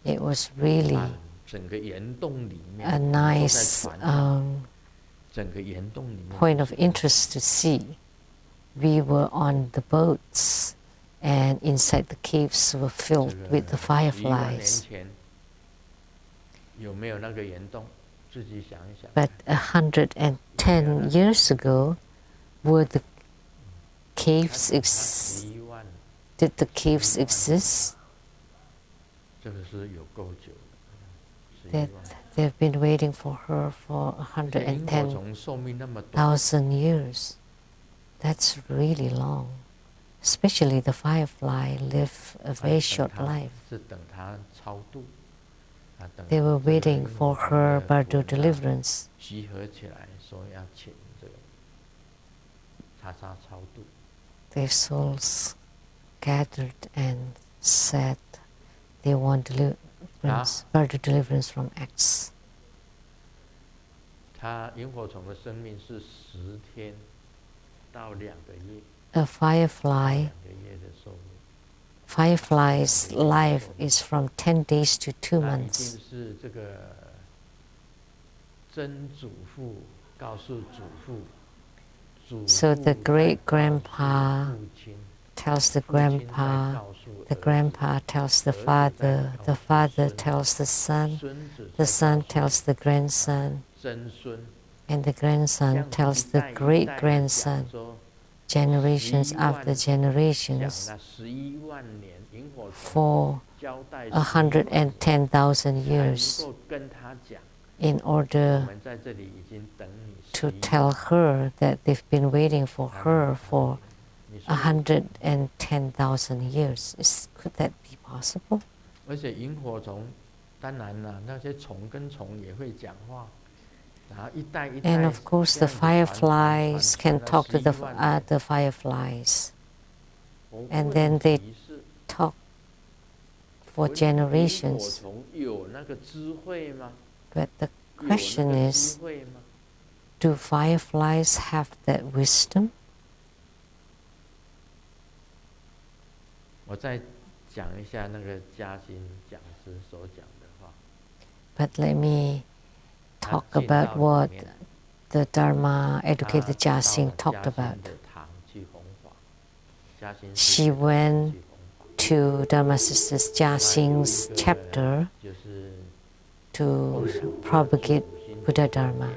It was really a nice point of interest to see. We were on the boats, and inside the caves were filled with the fireflies. But 110 years ago, were the caves did the caves exist? That they've been waiting for her for 110,000 years. That's really long. Especially the firefly live a very short life. They were waiting for her Bardo deliverance. Their souls gathered and said they want deliverance, Bardo deliverance from X. A firefly's life is from 10 days to 2 months. So the great-grandpa tells the grandpa tells the father tells the son tells the grandson, and the grandson tells the great-grandson, generations after generations, for 110,000 years, in order to tell her that they've been waiting for her for 110,000 years. Could that be possible? And of course, the fireflies can talk to the other fireflies, and then they talk for generations. But the question is, do fireflies have that wisdom? But let me talk about what the Dharma educated Jiaxing talked about. She went to Dharma Sisters Jiaxing's chapter to propagate Buddha Dharma,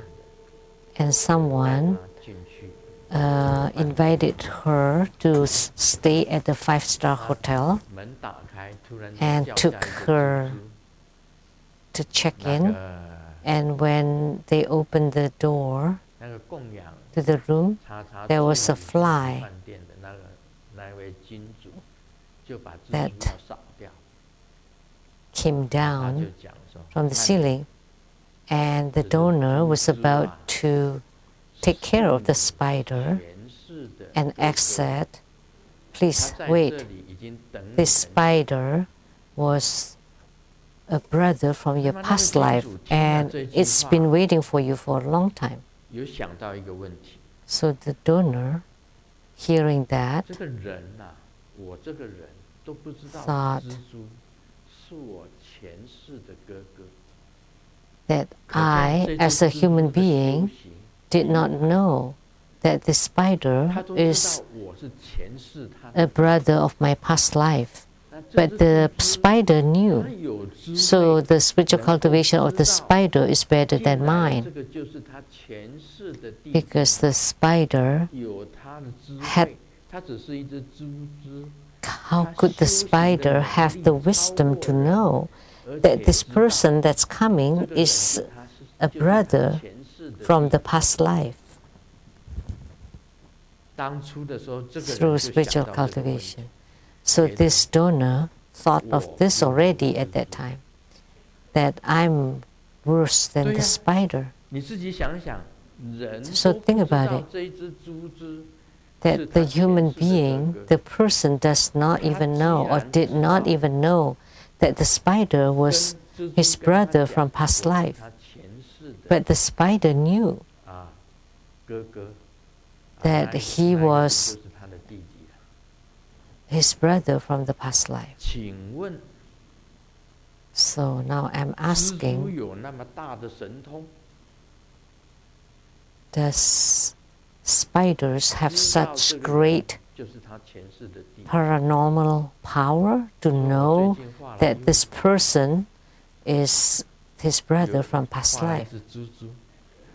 and someone invited her to stay at the 5-star hotel and took her to check in. And when they opened the door to the room, there was a fly that came down from the ceiling, and the donor was about to take care of the spider, and X said, "Please wait, this spider was a brother from your past life, and it's been waiting for you for a long time." So the donor, hearing that, thought that I, as a human being, did not know that the spider is a brother of my past life. But the spider knew. So the spiritual cultivation of the spider is better than mine, because the spider had. How could the spider have the wisdom to know that this person that's coming is a brother from the past life? Through spiritual cultivation. So this donor thought of this already at that time, that I'm worse than the spider. So think about it, that the human being, the person does not even know or did not even know that the spider was his brother from past life. But the spider knew that he was his brother from the past life. So now I'm asking, the spiders have such great paranormal power to know that this person is his brother from past life.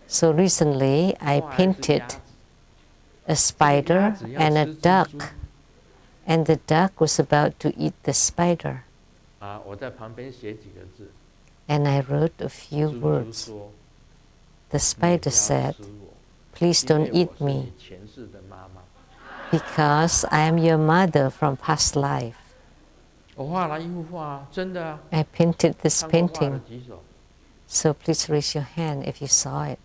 So recently I painted a spider and a duck, and the duck was about to eat the spider. And I wrote a few words. The spider said, "Please don't eat me, because I am your mother from past life." I painted this painting. So please raise your hand if you saw it.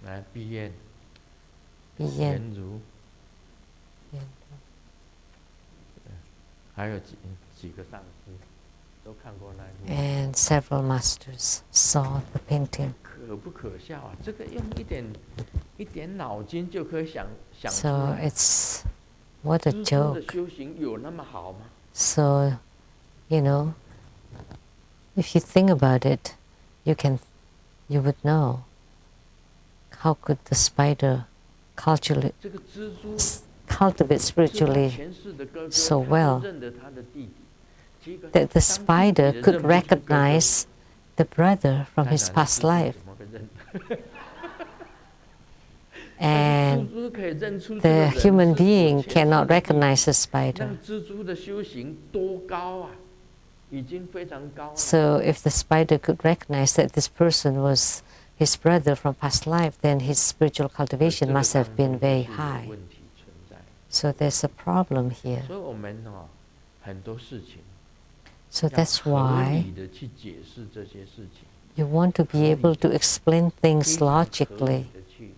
来，碧燕，碧燕，颜如，还有几个上师都看过那一幕。And several masters saw the painting. 可不可笑啊？这个用一点脑筋就可以想出 So 来。it's what a 知足 joke. 的修行有那么好吗？ So, you know, if you think about it, you would know. How could the spider cultivate 这个蜘蛛 cultivate 是他 spiritually 前世的哥哥， so 他 well 都认得他的弟弟。结果 that the 当弟弟 spider 也 could 认不出哥哥 recognize the brother from 当 his 然 past 蜘蛛 life? 怎么会认？ And 蜘蛛可以认出这个 the 人 human 是我 being 前世 cannot 的弟弟 recognize the 那 spider. 蜘蛛的修行多高啊，已经非常高了。 So if the spider could recognize that this person was his brother from past life, then his spiritual cultivation must have been very high. 问题存在。 So there's a problem here. 所以我们很多事情 So 要 that's 合 why 理的去解释这些事情， you want to be able to explain 非 things 常合 logically, 理的去。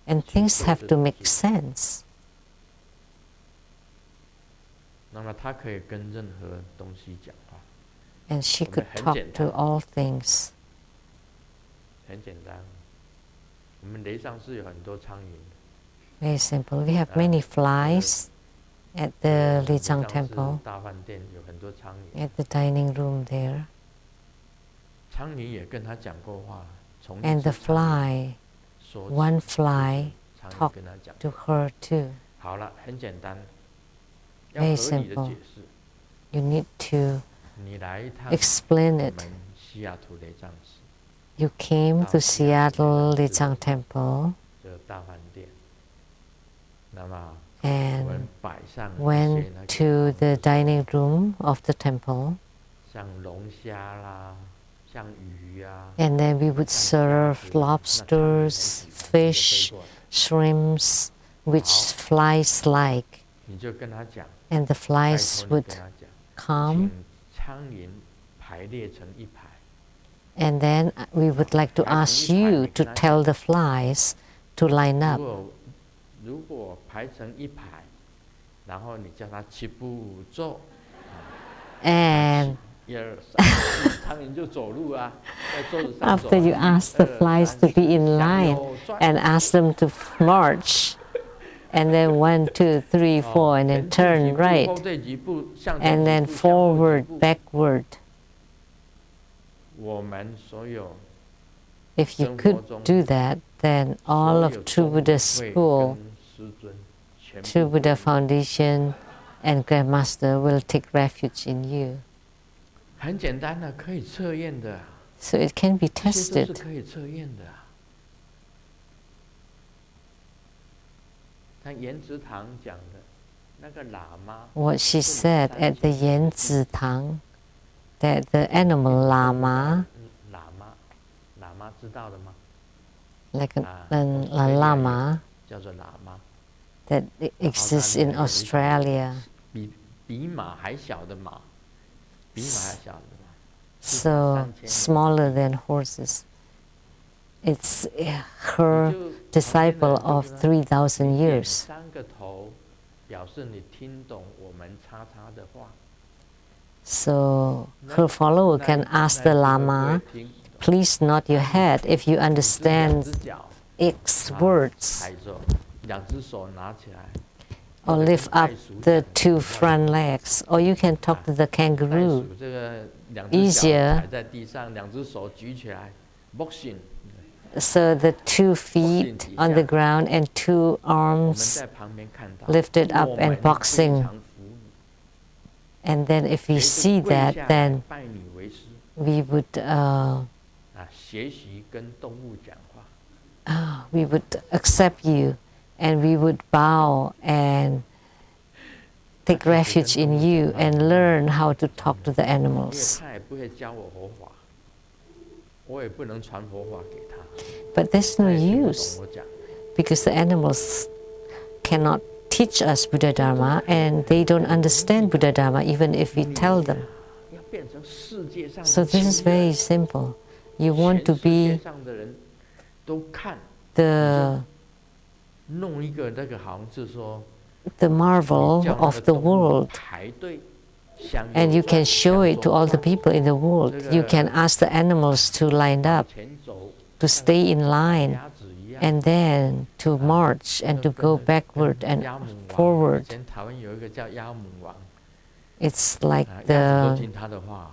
and things have to make sense. 那么他可以跟任何东西讲话， And she could 很 talk 简 to 单。 all things. 很简单。我们雷上是有很多苍蝇， Very simple. We have many flies at the 雷 Lijang 上是 temple, 大饭店有很多苍蝇， at the dining room there. 苍蝇也跟他讲过话，从 And the fly, 说 one fly 苍蝇 talked 跟他讲。 to her too. 好了，很简单，要 Very 合理的 simple. 解释。 You need to 你来一趟 explain 我 it. 们西雅图雷藏寺 You came to Seattle Lijang temple 这大饭店，那么我 and 们摆上一些 went 那 to 个 the dining room of the temple, 像龙虾啦，像鱼啊， and then we would 像虾 serve 子那苍蝇很 lobsters, 喜欢就 fish, 飞过来 shrimps, which flies like, 你就跟他讲， and the 拜 flies 托你 would 跟他讲， come, 请苍蝇排列成一排。 and then we would like to ask you to tell the flies to line up. 如果排成一排，然后你叫他齐步走， And 1、2、3，苍蝇就走路啊，在桌子上走。 after you ask the 1、2、flies to 3 be in 向 line 右转 and ask them to march, and then 1, 2, 3, 4, and then 前进几 turn 步 right, 后退几步向前 and 几 then 步向后几 forward, 步 backward. 我们所有 If you 生活 could 中 do that, then all 所 of 有 True 宗 Buddha 会 School, 跟师尊全 True 部 Buddha 会 Foundation, and Grandmaster will take refuge in you. 很简单的，可以测验的， So it can be 这些都 tested. 是可以测验的。像颜值堂讲的那个喇嘛， What she said at the Yanzi Tang, that the animal llama, 喇嘛知道的吗？ like Ah, a Australia llama 叫做喇嘛， that exists in Australia. 比马还小的马，比马还小的马。 So smaller than horses. It's her 你就 disciple 旁边的人就 of 跟他 3,000你点 years. 3个头，表示你听懂我们叉叉的话。 So her follower can ask the Lama, please nod your head if you understand X words, 抬着，2只手拿起来， or lift up the 2 front legs, or you can talk to the 袋 kangaroo. 鼠这个2只脚 Easier. 踩在地上，2只手举起来 ，boxing。So the 2 feet on the ground and 2 我们 arms 在旁边看到， lifted up 我 and 们非 boxing. 常服你， And then if we 随时 see 跪 that, 下来 then 拜你为师， we would学习跟动物讲话。 we would accept you, and we would bow and take refuge in you and learn how to talk to the 因为 animals. 他也不会教我佛法，我也不能传佛法给他， But there's no 他也听不 use 懂我讲。 because the animals cannot teach us Buddha Dharma, and they don't understand Buddha Dharma even if we tell them. 要变成世界上的 So this is 情人 very simple. You want to 全世界 be 上的人都看， the 弄一个那个好像是说， marvel 叫那 of 个 the 动物 world. 排队，向右 And you 转 can show 向 it to 左 all the 转 people in the world. You can ask the animals to line 往 up, 前走， to stay in line, 鸭子一样。 and then to march and to go backward and 鸭母王 forward. 以前台湾有一个叫鸭母王， It's like 鸭子都 the 听他的话。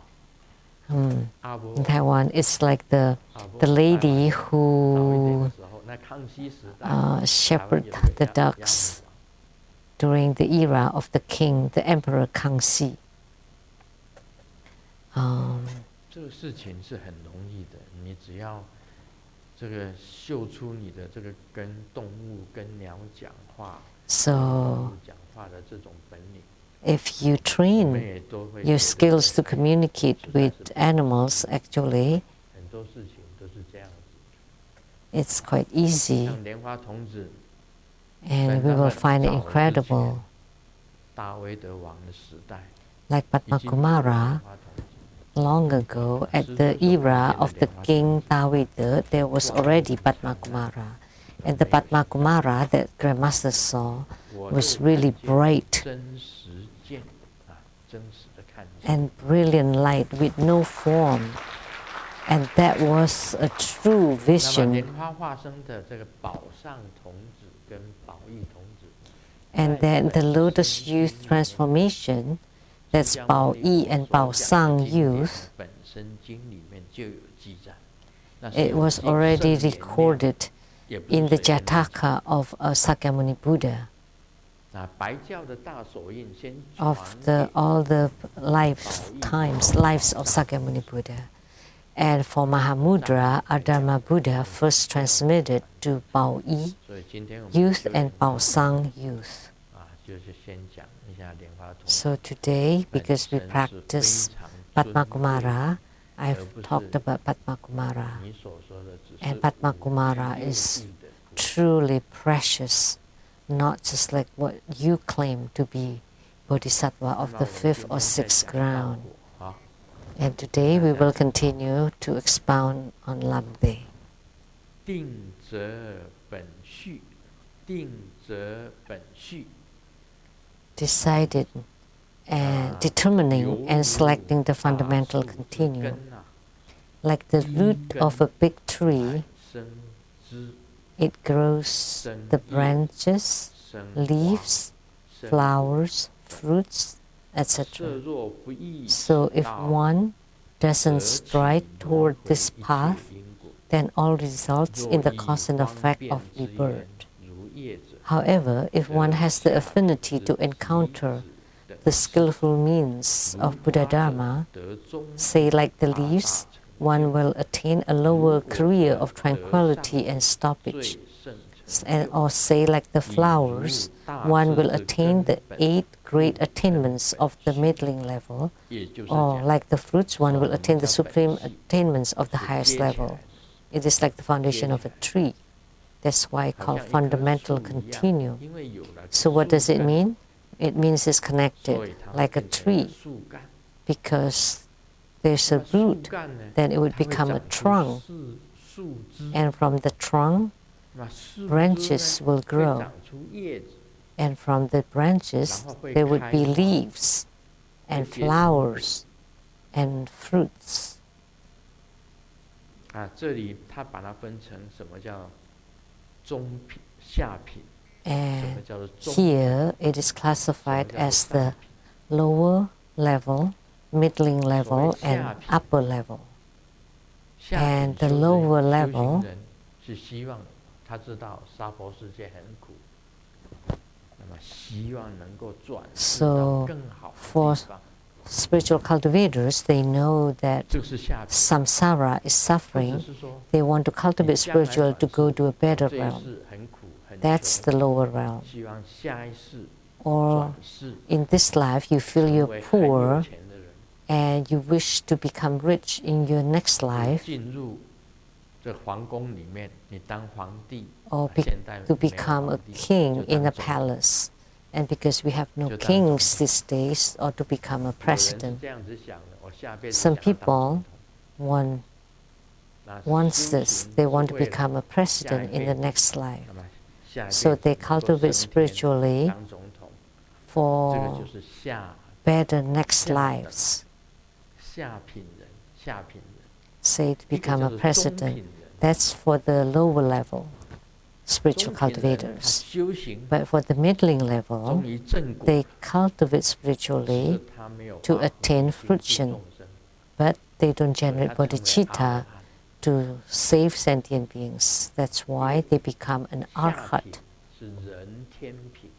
阿波 in Taiwan. It's like the 阿波 the lady 早一点 who 的时候，那康熙时代 shepherd 台湾有一个 the 鸭母 ducks 王 during the era of the king, the Emperor Kangxi. 这个事情是很容易的，你只要这个秀出你的这个跟动物、跟鸟讲话、动 So 物讲话的这种本领， if you 我们 train 也都会 your 觉得 skills to communicate with animals, actually, 很多事情都是这样子。 it's quite easy, 像莲花童子 and we will find it incredible. 大威德王的时代， Like 已经有莲 Padmakumara, 花童子。 long ago, at the era of the king Taweda, there was already Padmakumara. And the Padmakumara that Grandmaster saw 我 was 就 really 看见 bright 真实见真实的看见。 and brilliant light with no form. And that was a true 那么 vision. 莲花化身的这个宝上童子跟宝义童子， And then the Lotus Youth transformation, that's Bao Yi and Bao Sang youth, 本身经里面就有记载。那是 it 有 was 圣 already 灵面 recorded 也不是 in the 随便乱讲 Jataka of Sakyamuni Buddha, 那白教的大手印先 of 传 the 给 all the lives of Sakyamuni Buddha. And for Mahamudra, Adharma Buddha first transmitted to Bao Yi 所以今天我们 youth 就 and Bao Sang youth. 就是先讲一下莲花童子 So today, 本 because we 身是 practice 非常尊贵 Padmakumara, 而 I've 不是 talked about Padmakumara. 你所说的只是 And Padmakumara 无拘 is 无束的菩萨 truly precious, not just like what you claim to be Bodhisattva of 那 the 我们 fifth 今 or 天再 sixth 讲道 ground. 果啊 And today we will continue to expound on Lamdre. 定则本序，定则本序， Decided and determining and selecting the fundamental continuum. Like the root of a big tree, 生枝， it grows the branches, 生 leaves, 生 flowers, fruits, 设 etc. 若不易 So if 道 one 则 doesn't 起 stride 轮 toward 回 this 一切 path, 因果 then all results 若 in the 以 cause and 方 effect 便 of 之缘 rebirth. 如业者， However, if one has the affinity to encounter the skillful means of Buddha Dharma, 得中 say like the leaves, one will attain a lower career of tranquility and 最 stoppage. 胜成 And, or say like the flowers, one will attain the 8 great attainments of the middling level, 也就是 or 讲 like the fruits, one will attain the supreme attainments of the highest level. It is like the foundation of a tree. That's why 好 called 像一棵 fundamental 树一样 continuum. 因为有了 So what does it 树干 mean? It means it's 所 connected 以它会 like a 变成一 tree 个树干 because there's a 那树 root, 干呢 then it would 它会 become a 长出 trunk, 树枝 and from the trunk, 那树枝 branches 呢 will 会 grow, 长出叶子 and from the branches 然后会 there would 开 be 花 leaves 会 and 结成果 flowers and fruits. 这里它把它分成什么叫中品、下品，什么 And 叫做中 here it is 什么 classified 叫做 as 上 the 品？ lower level, middling level, and 下品 upper level. 下品 And the 修 lower 修 level 行人是希望他知道娑婆世界很苦，那么希望能够转世到更好的地方。Spiritual cultivators, they know that 这是下品。 samsara is 或者 suffering. 是说， They want to cultivate 你将来 spiritual to 转 go 世 to a better 这一 realm. 世很苦很 That's 穷 the lower realm. 希望下一世 Or 转世 in this life, you feel 成 you're 为很有 poor 钱的人， and you wish to become rich in your next 你 life, 进入这皇宫里面，你当皇帝， or 现代 to 没有 become a 皇帝 king 就 in a 当总统 palace. And because we have no 就当 kings 总统。 these days, or to become a 有人是 president. 这样子想的，我下辈子 Some 想要当总 people 统。 want 那 wants 修 this, 行 they 是 want to 为了 become a 下 president 一 in 辈 the 子 next life. 那么下一 So 辈 they 子能够 cultivate 升天 spiritually 当总统，这个 for 就是下 better next 下等 lives, 下品人，下品人。 say to 一个 become 叫 a 做中 president. 品人， That's for the lower level spiritual 中品人他 cultivators. 修行 But for the middling level, 忠于正果， they cultivate 只 spiritually, 是他没有 to 发挥 attain 救助 fruition. 众生， but they don't 所以 generate 他成为阿罗 bodhicitta 汉。 to save sentient beings. That's why they become an 下 arhat. 品是人天品，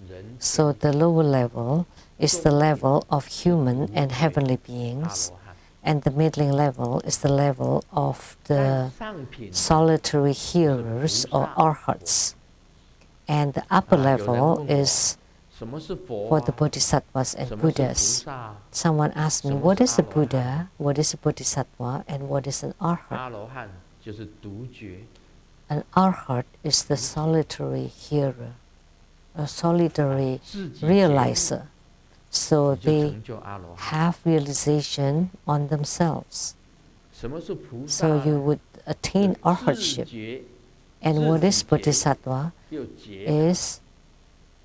人 So 天 the lower level is the level of human and heavenly 阿 beings, 罗汉。 and the middling level is the level of 但 the 上品 solitary hearers or arhats. And the upper 有人 level 问我 is 什么是佛 for 啊 the bodhisattvas and 什么是菩 Buddhas. 萨？ Someone asked me, 什么 what 是 is a 阿罗汉？ Buddha, what is a bodhisattva, and what is an arhat? 阿罗汉就是独觉， An arhat is the solitary hearer, a solitary 自己觉悟 realizer. So 你就 they 成就阿罗汉。 have realization on themselves. 什么是菩萨 So 呢？ you would attain 自 arhatship. 觉 And what is 自己觉 bodhisattva? 又觉 Is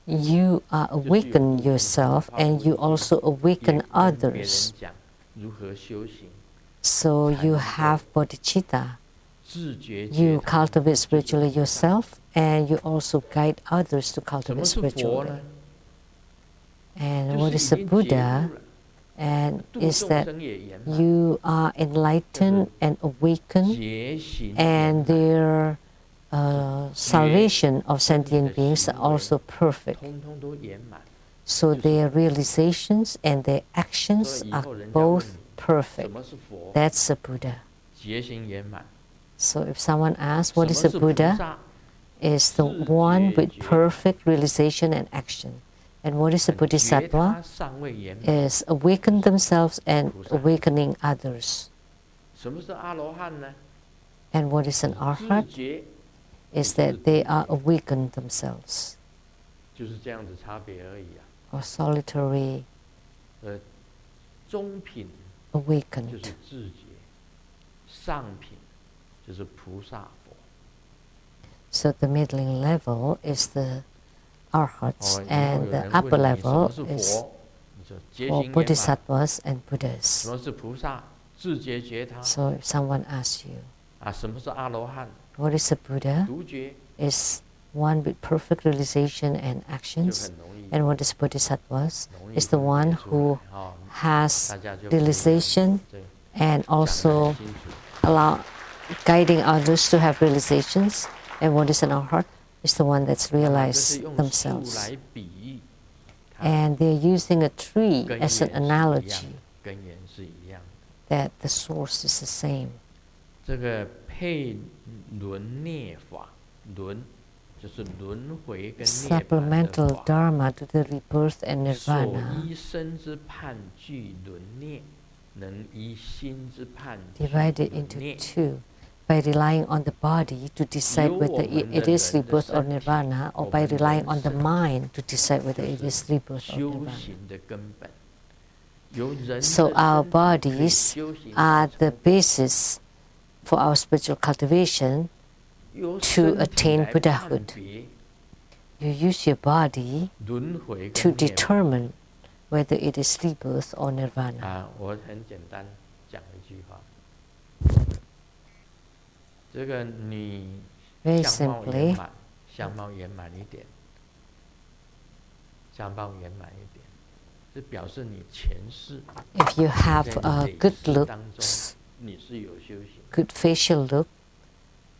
you are awaken yourself and you also 也 awaken 跟别人 others. 讲如何修行， So you have bodhicitta. 自觉 You 觉他 cultivate spiritually yourself and you also guide others to 什 cultivate 么是佛 spiritually. 呢？ And 就 what 是 is 已 a 经觉 Buddha? 悟了， And 度 is 众 that 生也圆满， you are enlightened and awakened, 觉醒 and 圆满 their salvation of sentient beings are also perfect. 通通都圆满。 So their realizations and their actions 所以以 are 后人家问 both 你什 perfect. 么是佛？ That's a Buddha. 觉醒圆满。 So if someone asks 什 what 么 is a 是菩 Buddha, 萨？ is the one with perfect realization and action. And what is a 觉 Bodhisattva? 他尚未圆满。 Is awaken themselves and awakening others. 什么是阿罗汉呢？ And what is an 自 arhat? 觉 Is that they are awakened themselves, 就是这样子差别而已啊。 or solitary 中品就 awakened. 是自觉，上品就是菩萨佛。 So the middling level is the arhats, 以后 and 有 the 人 upper 问你什 level 么是 is 佛，你就觉 for 醒圆满。 bodhisattvas and 什 Buddhas. 么是菩萨？自觉觉他。 So if someone asks you, 啊，什么是阿罗汉？ what is a Buddha? 独觉 Is one with perfect realization and 就 actions. 很容易， And what is bodhisattvas? 容易 Is the 分 one 别出 who 来哦 has 大家就可以 realization 这 and 讲得 also 很清楚。 allow guiding others to have realizations. And what is an arhat? Is the one that's 那么这 realized 是用树 themselves. 来比喻，它 And they're using a tree 根 as 源 an 是一样 analogy 的，根源是一样的。 that the source is the same. 这个配轮涅法，轮就是轮回跟涅槃 Supplemental 的法。 dharma to the rebirth and 所 nirvana, 依身之判具轮涅，能依心之判具 divided 轮 into 涅。 two. By relying on the body to decide whether it is rebirth or nirvana, or by relying on the mind to decide whether it is rebirth or 修 nirvana. 行的根本，由人的 So our 身体可以 bodies 修行 are 到 the 成佛 basis for our spiritual cultivation. 由 to 身体 attain 来 Buddhahood. 判别 You use your body 轮回 to 跟涅槃 determine whether it is rebirth or nirvana. 啊，我很简单讲一句话，这个你 Very 相貌圆 simply, 满，相貌圆满一点，相貌圆满一点，这表示你前世 if you 在 have 你累 good 世当中 looks, 你是有修行， good facial look,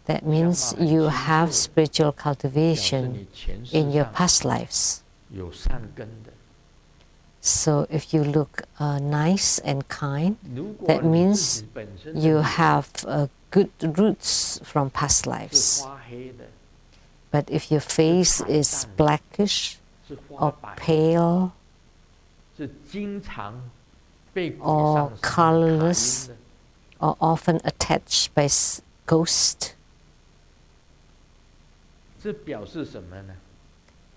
That means you have spiritual cultivation in your past lives. 有善根的。 So if you look nice and kind, 如果 that 你 means 自己本身的 you 脸 have good roots from past 是 lives. 花黑的， But if your face is blackish 是花 or 白的， pale 是经常被鬼 or 上身卡 colorless 阴的， or often attached by ghost, 这表示什么呢？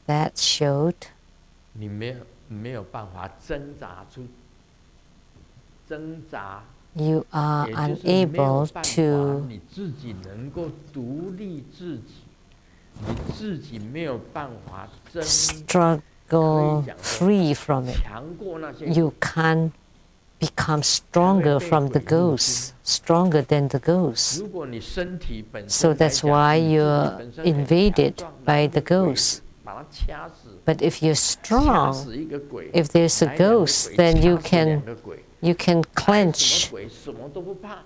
that showed 你没有办法挣扎出挣扎， you are 也就是没有 unable 办法 to 你自己能够独立自己，你自己没有办法挣 struggle free from it. 强过那些 You can't become stronger from the ghosts, stronger than the ghosts. 如果你身体本身 So 来 that's 讲 why 你自己 you're 本身很 invaded 强壮 by 来 the 一个鬼 ghosts. 把它掐死， But if you're 掐 strong, 死一个鬼， if there's a 来两个 ghost, 鬼 then you 掐死 can 两个鬼 you can 来什么 clench 鬼什么都不怕，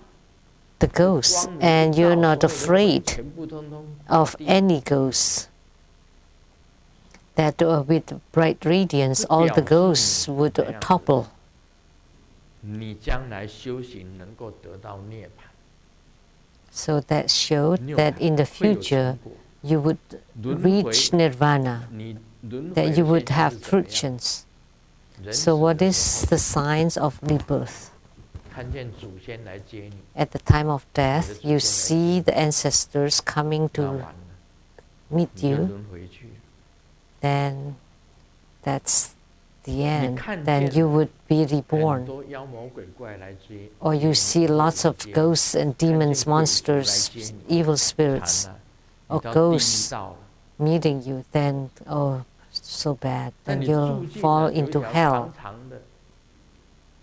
the ghosts 光明 and 一 you're 照 not 所有的鬼 afraid 全部通通 of 地 any ghosts. That with bright radiance, all the ghosts would topple. 你将来修行能够得到涅槃， So that showed 涅 that 槃 in the 会有 future 成果， you would 轮回 reach nirvana, 你轮回 that 的 you would 现象 have 是怎么样 fruitions. 人 So 死 what 的 is 时候 the signs of rebirth? 看见祖先来接你， At the time of death, you see the ancestors coming 那 to 完了， meet 你就 you, 轮回去。 then that's the end. 看 Then 见 you would be 很 reborn. 多妖魔鬼怪来追， Or you see lots of ghosts and demons, monsters, evil 惨 spirits, 了， or 你到地狱 ghosts 道了。 meeting you, then, oh, so bad. 但 Then 你 you'll 住进 fall 了有一 into 条 hell. 长长的，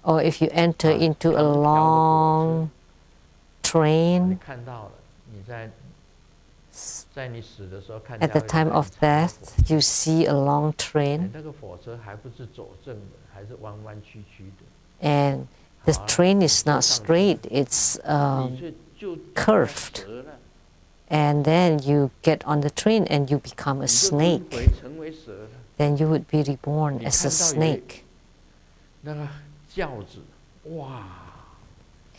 Or if you enter into a 长条的火 long 车，你 train, 看到了，你在你死的时候看 at 到 the 一 time 个 of 很长的 death, 火车 you see a long 哎 train, 那个火车还不是走正的，还是弯弯曲曲的。 and the 好了 train 你 is 坐 not 上去 straight, it's 你就 curved. 折了， and then you get on the train and you become a 你就轮 snake. 回成为蛇了。 Then you would be reborn 你 as a 看到有 snake. 那个轿子，哇！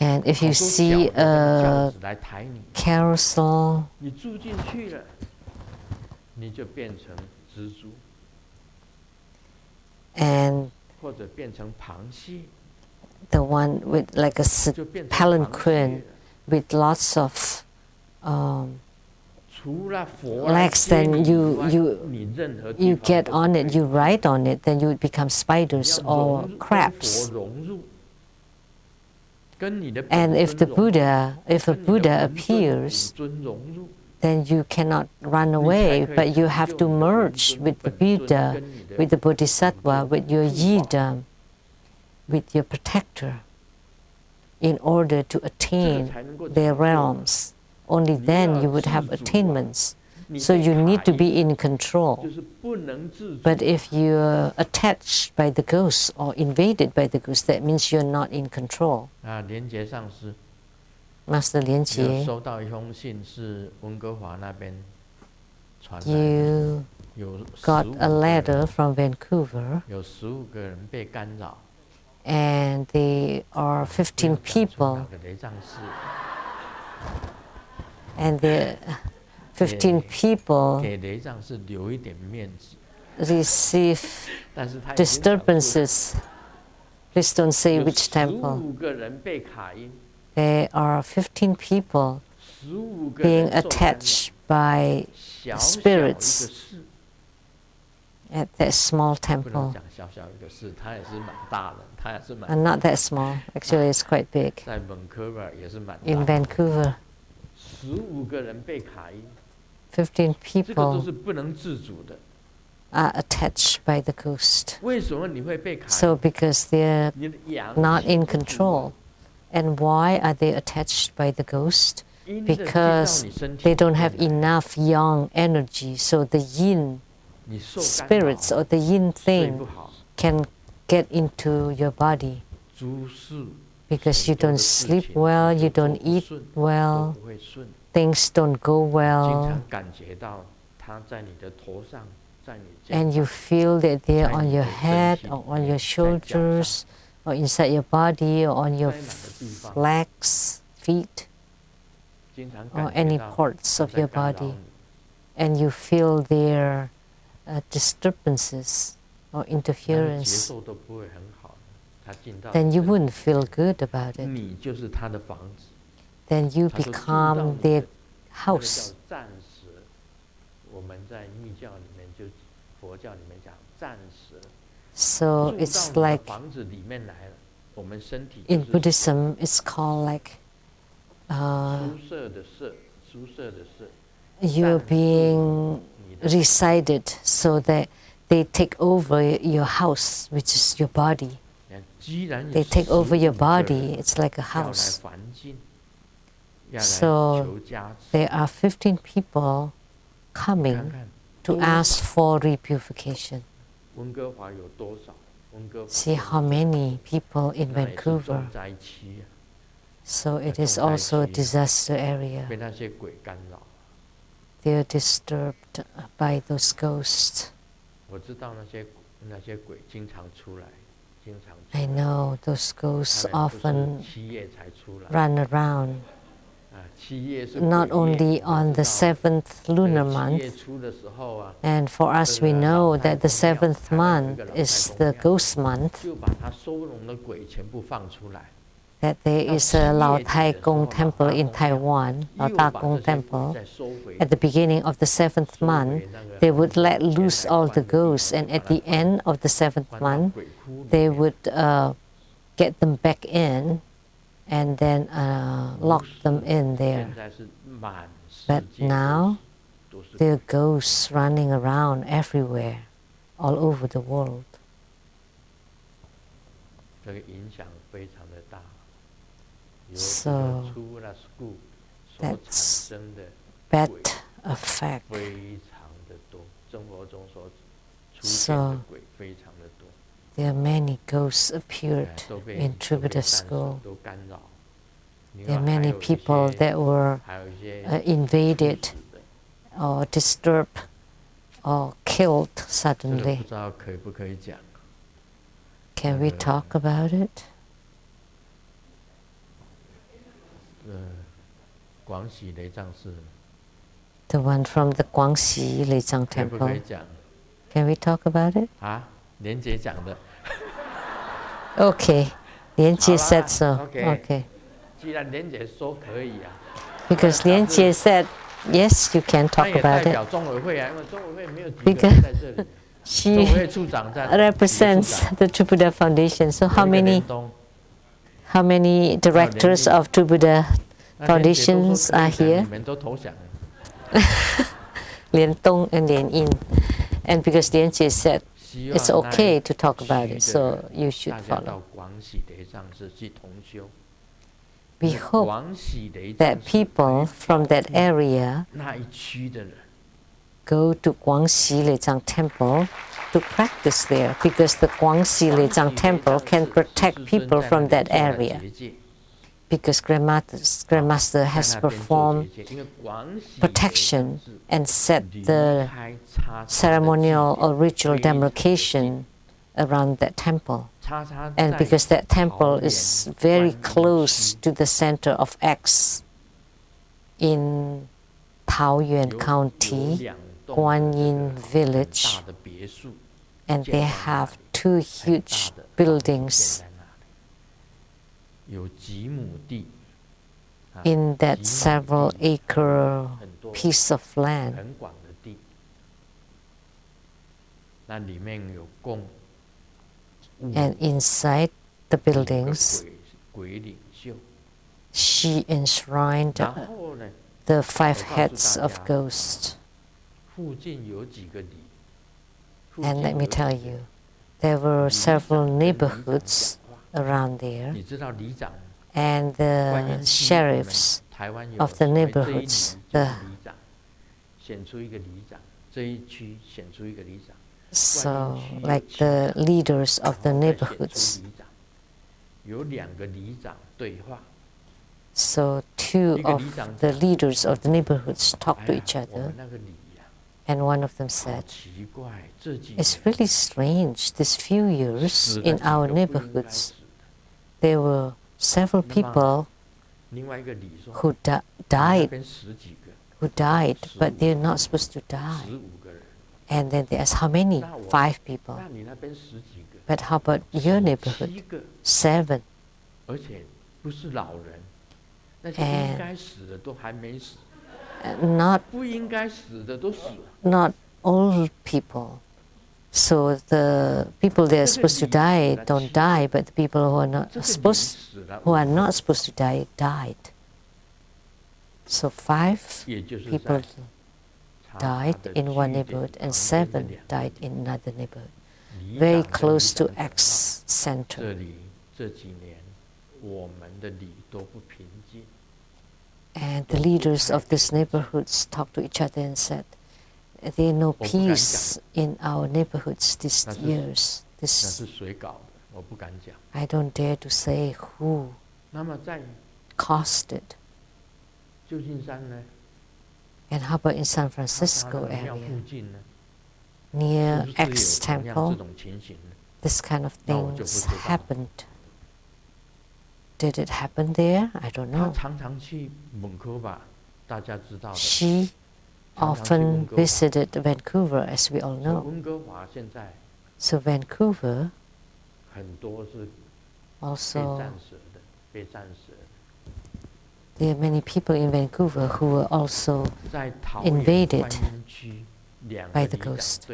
And if 好 you 多 see 脚的那个轿 a 子来抬你， carousel, 你住进去了，你就变成蜘蛛， and 或者变成螃蟹， the one with like a 就变成螃蟹 palanquin 了。 with lots of 除了佛来 legs, 接 then 你以外 you 你任何地 you 方 get 都 on 不 it, 可以 you ride on it, then you would become 你 spiders 要 or 融入跟 crabs. 佛融入，跟你的 And 本 if the 尊融入 If a 跟你的 Buddha 本尊 appears, 本尊融入， then you cannot run away, but you have to merge with the Buddha, with the Bodhisattva, with your Yidam, with your protector, in order to 这个 attain 才能够 their 成就。 realms. Only then you would have attainments. 你 So 被 you 卡 need to 印 be in control. 就是不能自主。 But if you're attached by the ghosts or invaded by the ghosts, that means you're not in control. 啊，连杰上师 Master 连有杰收到一封信，是温哥华那边传来的， you 有 got 15 a 个 letter 人， from Vancouver, 有15个人被干扰。 and there are 15 people, 哪个雷藏寺 and the 15 people 给雷藏寺留一点面子， receive 但是他已经讲出来 disturbances. Please don't say 有 which temple. 15个人被卡音， There are 15 people 15个 being 人受干扰 attached by 小小一个 spirits 事， at that small 不能 temple. 讲小小一个事，它也是蛮大的，它也是蛮 And not that small. Actually, it's quite big. 在 Vancouver 也是蛮 In 大的， Vancouver, 15个人被卡音， 15这个都 people 是不能自主的。 are attached by the ghost. 为什么你会被卡 So 音？ because they're 你的阳 not 气 in 不足 control. And why are they attached by the ghost? 阴的进到 Because 你身体 they don't 里 have 面来 enough yang energy, so the yin 你受干 spirits 扰 or the yin 睡不 thing 好， can get into your body 诸事 because you 很多 don't 的事 sleep 情 well, 你 you 就做 don't 不 eat 顺 well, 都不会顺。things don't go 经 well, 常感觉到它在你的头上，在你肩 and you 膀， feel that they're 在 on 你 your 的身 head 体 or 里 on 面， your 在脚上， shoulders or inside your body or on your 塞满的地方， legs, feet, 经常 or 感 any 觉到 parts 它 of 在 your 干扰 body, 你。 and you feel their disturbances or 那个接 interference, 受都不会很好，它进到 then 你 you 身 wouldn't 体 feel 里 good about 面， it. 你就是它的房子， Then you 它就住到 become 你 their 的，那个叫 house. 暂时。我们在密教里面就佛教里面讲暂时， So 住 it's 到你的 like 房子里面来了。我们身体 in 就是 Buddhism, it's called like 宿舍的舍，宿舍的舍。 you're 暂住 being 你的 resided so that they take over your house, which is your body. 既然有 They take over your 15个人 body, it's like a 要来 house. 还境，要来 So 求加持。 there are 15 people 你看 coming 看 to 多 ask for repurification. 温哥华有多少？温哥华 See how many people in 那也是 Vancouver. 重灾区啊， So it is also a disaster area. 被那些鬼干扰。 They are disturbed by those ghosts. 我知道那些鬼经常出来，经常出 I 来。 know those ghosts 他们不是 often 7月才出来， run around, 7月是 not 鬼月 only on the 7th 这 lunar 个7 month. 月初的时候啊， And for us, we know that the 7th month is the ghost month, 就把他收容的鬼全部放出来。 that there is a Lao Tai Gong temple in Taiwan, Lao Tai Gong temple. At the beginning of the 7th month, they would let loose all the ghosts, and at the end of the 7th month, they would get them back in and then lock them in 现 there. 在是满世 But 界 now, 都是 there are ghosts running around everywhere, all over the world. 这个影响非常的大。由 So 这个出了 school 所产 that's 生的 bad 鬼 effect. 非常的多，生活中所出现 So 的鬼非常的多。 there are many ghosts appeared 都被 in True 都被 Buddha 战 School. 都干扰。另 There 外 are 还 many 有一 people 些 that were 还有一些 invaded 猝死的 or disturbed or killed 这个 suddenly. 不知道可不可以讲。 Can we talk about it? 广喜雷藏寺 The one from the Guangxi Leizang 可不可以 temple. 讲 Can we talk about it? 啊？莲姐讲的， Okay. Lian Jie said so. Okay. Okay. 既然莲姐说可以啊， Because Lian Jie said, yes, you can 她 talk 也代 about it. 表中委会啊，因为中委会没有几个 Because 人在这里，中 She 委会处长在， represents the True Buddha Foundation. So 有 how 一个莲 many 东 directors of True Buddha 那莲姐都说 foundations 可以 are 讲 here? 你们都投降了。 Lian Tong and Lian Yin. And because Lian Jie said 希望 it's okay to talk 那 about 一 it, 区 so 的人 you should 大家 follow. 到广喜雷藏寺去同修。 We hope 广喜雷 that 藏寺 people from that area 那一区的人， go to Guangxi Leizang Temple to practice there, because the Guangxi Leizang Temple can protect people from that area. Because Grandmaster has performed protection and set the ceremonial or ritual demarcation around that temple. And because that temple is very close to the center of X in Taoyuan County, Guanyin Village, and they have 2 huge buildings in that several acre piece of land. 很广的地，那里面有供 And inside the buildings, 鬼领袖， she enshrined 然后呢， the 5 heads of ghosts. 附近有几个里， And let me tell you, there were several neighborhoods around there, 你知道里长 and the sheriffs 台湾有 of the 所谓这一里 neighborhoods, 就是 the 里长，选出一个里长，这一区选出一个里长， so like the leaders of the 然后再选出 neighborhoods. 里长，有2个里长对话， So two of the leaders of the neighborhoods talked to each other, and one of them said, "It's really strange, these few years in our neighborhoods, there were several people who died, but they're not supposed to die." And then they asked, "How many?" 5 people. "But how about your neighborhood?" 7. And not old people. So the people that are supposed to die don't die, but the people who are not supposed to die died. So 5 people died in one neighborhood and 7 died in another neighborhood, very close to X center. And the leaders of these neighborhoods talked to each other and said, "There is no peace in our neighborhoods these years." I don't dare to say who caused it. And how about in San Francisco area, near X temple, this kind of things happened. Did it happen there? I don't know. She often visited Vancouver, as we all know. So Vancouver also, there are many people in Vancouver who were also invaded by the ghost.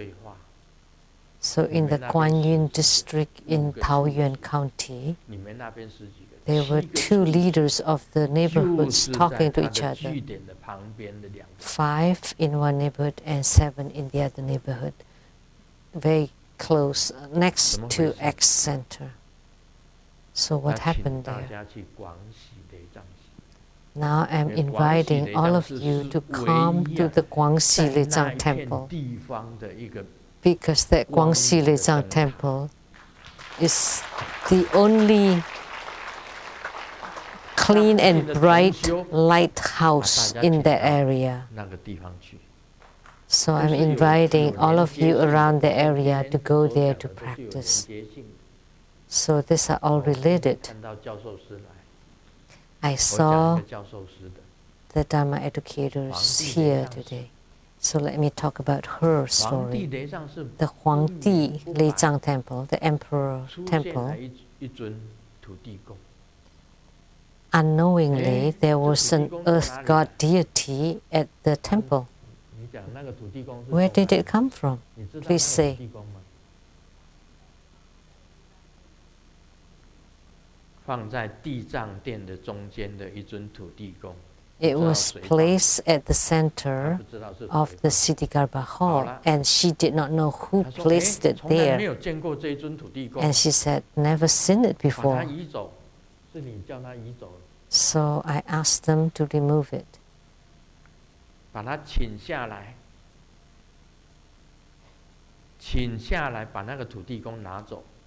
So in the Guan Yin district in Taoyuan County, there were 2 leaders of the neighborhoods talking to each other. 5 in one neighborhood and 7 in the other neighborhood, very close, next to X Center. So what happened there? Now I'm inviting all of you to come to the Guangxi Lezang Temple, because that Guangxi Lezang Temple is the only clean and bright lighthouse in that area. So I'm inviting all of you around the area to go there to practice. So these are all related. I saw the Dharma educators here today. So let me talk about her story. The Huangdi Leizang Temple, the Emperor Temple, unknowingly there was an earth god deity at the temple. Where did it come from? Please say. It was placed at the center of the Siddhigarbha hall, and she did not know who placed it there. And she said, "Never seen it before." So I asked them to remove it.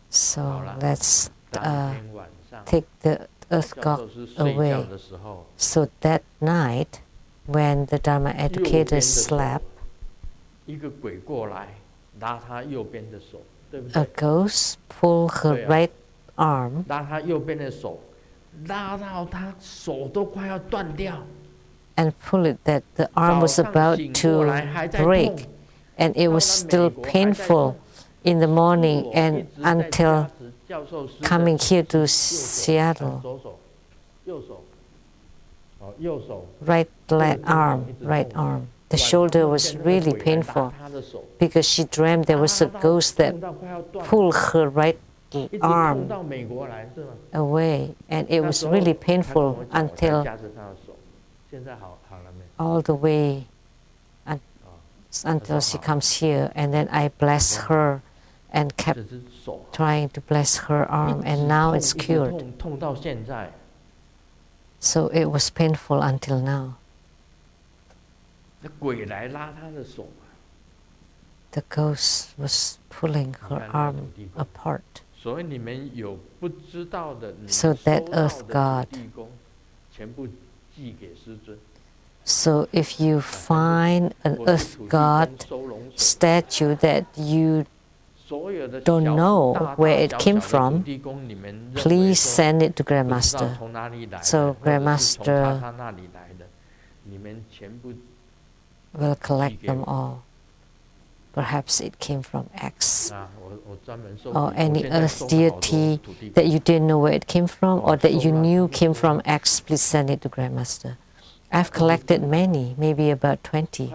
So let's take the earth god away. So that night, when the Dharma educators slept, a ghost pulled her right arm and pulled it that the arm was about to break, and it was still painful in the morning and until coming here to Seattle. Right arm. The shoulder was really painful because she dreamed there was a ghost that pulled her right arm away, and it was really painful until all the way until she comes here. And then I bless her and kept trying to bless her arm, and now it's cured. So it was painful until now. The ghost was pulling her arm apart. So that earth god 全部寄给师尊。 So if you find an earth god statue that you don't know where it came from, please send it to Grandmaster. So Grandmaster will collect them all. Perhaps it came from X. Or any earth deity that you didn't know where it came from or that you knew came from X, please send it to Grandmaster. I've collected many, maybe about 20.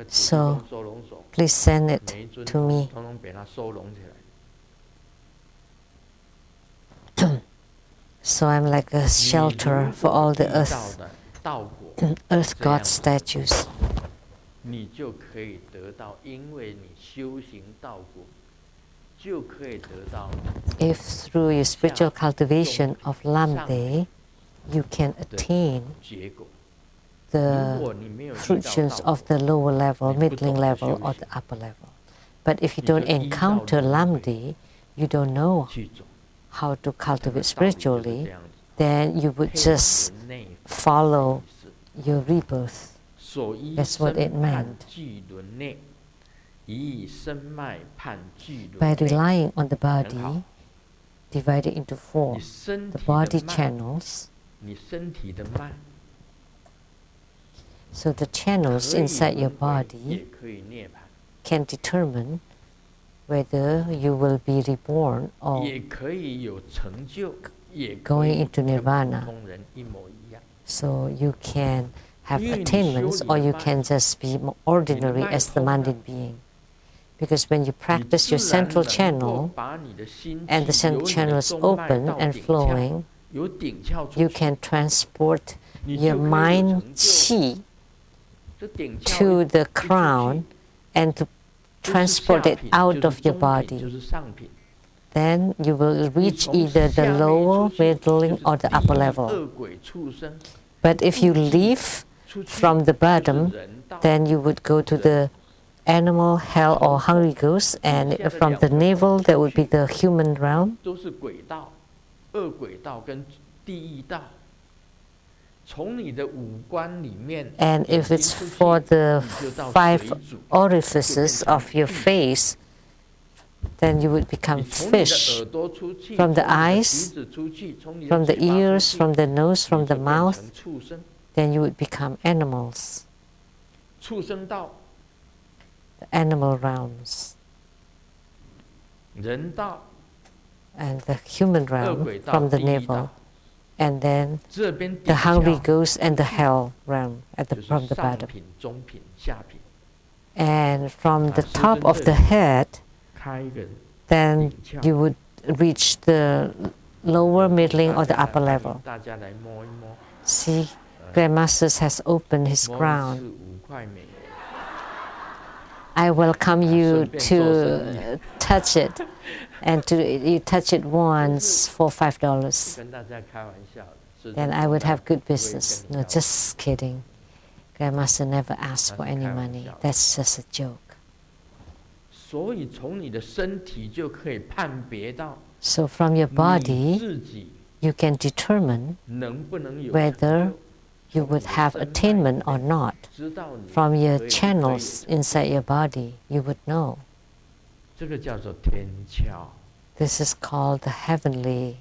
So please send it to me. So I'm like a shelter for all the earth god statues. If through your spiritual cultivation of Lamdre, you can attain the fruitions of the lower level, middling level, or the upper level. But if you don't encounter Lamdre, you don't know how to cultivate spiritually, then you would just follow your rebirth. That's what it meant. By relying on the body, divided into four, the body channels. So the channels inside your body can determine whether you will be reborn or going into nirvana. So you can have attainments or you can just be ordinary as the mundane being. Because when you practice your central channel and the central channel is open and flowing, you can transport your mind qi to the crown and to transport it out of your body. Then you will reach either the lower, middle, or the upper level. But if you leave from the bottom, then you would go to the animal, hell, or hungry ghost, and from the navel, that would be the human realm. And if it's for the 5 orifices of your face, then you would become fish. From the eyes, from the ears, from the nose, from the mouth, then you would become animals. The animal realms. And the human realm from the navel. And then the hungry ghost and the hell realm from the bottom. And from the top of the head, then you would reach the lower, middling, or the upper level. See, Grandmaster has opened his crown. I welcome you to touch it, and you touch it once for $5. Then I would have good business. No, just kidding. Grandmaster never asked for any money. That's just a joke. So from your body, you can determine whether you would have attainment or not. From your channels inside your body, you would know. This is called the heavenly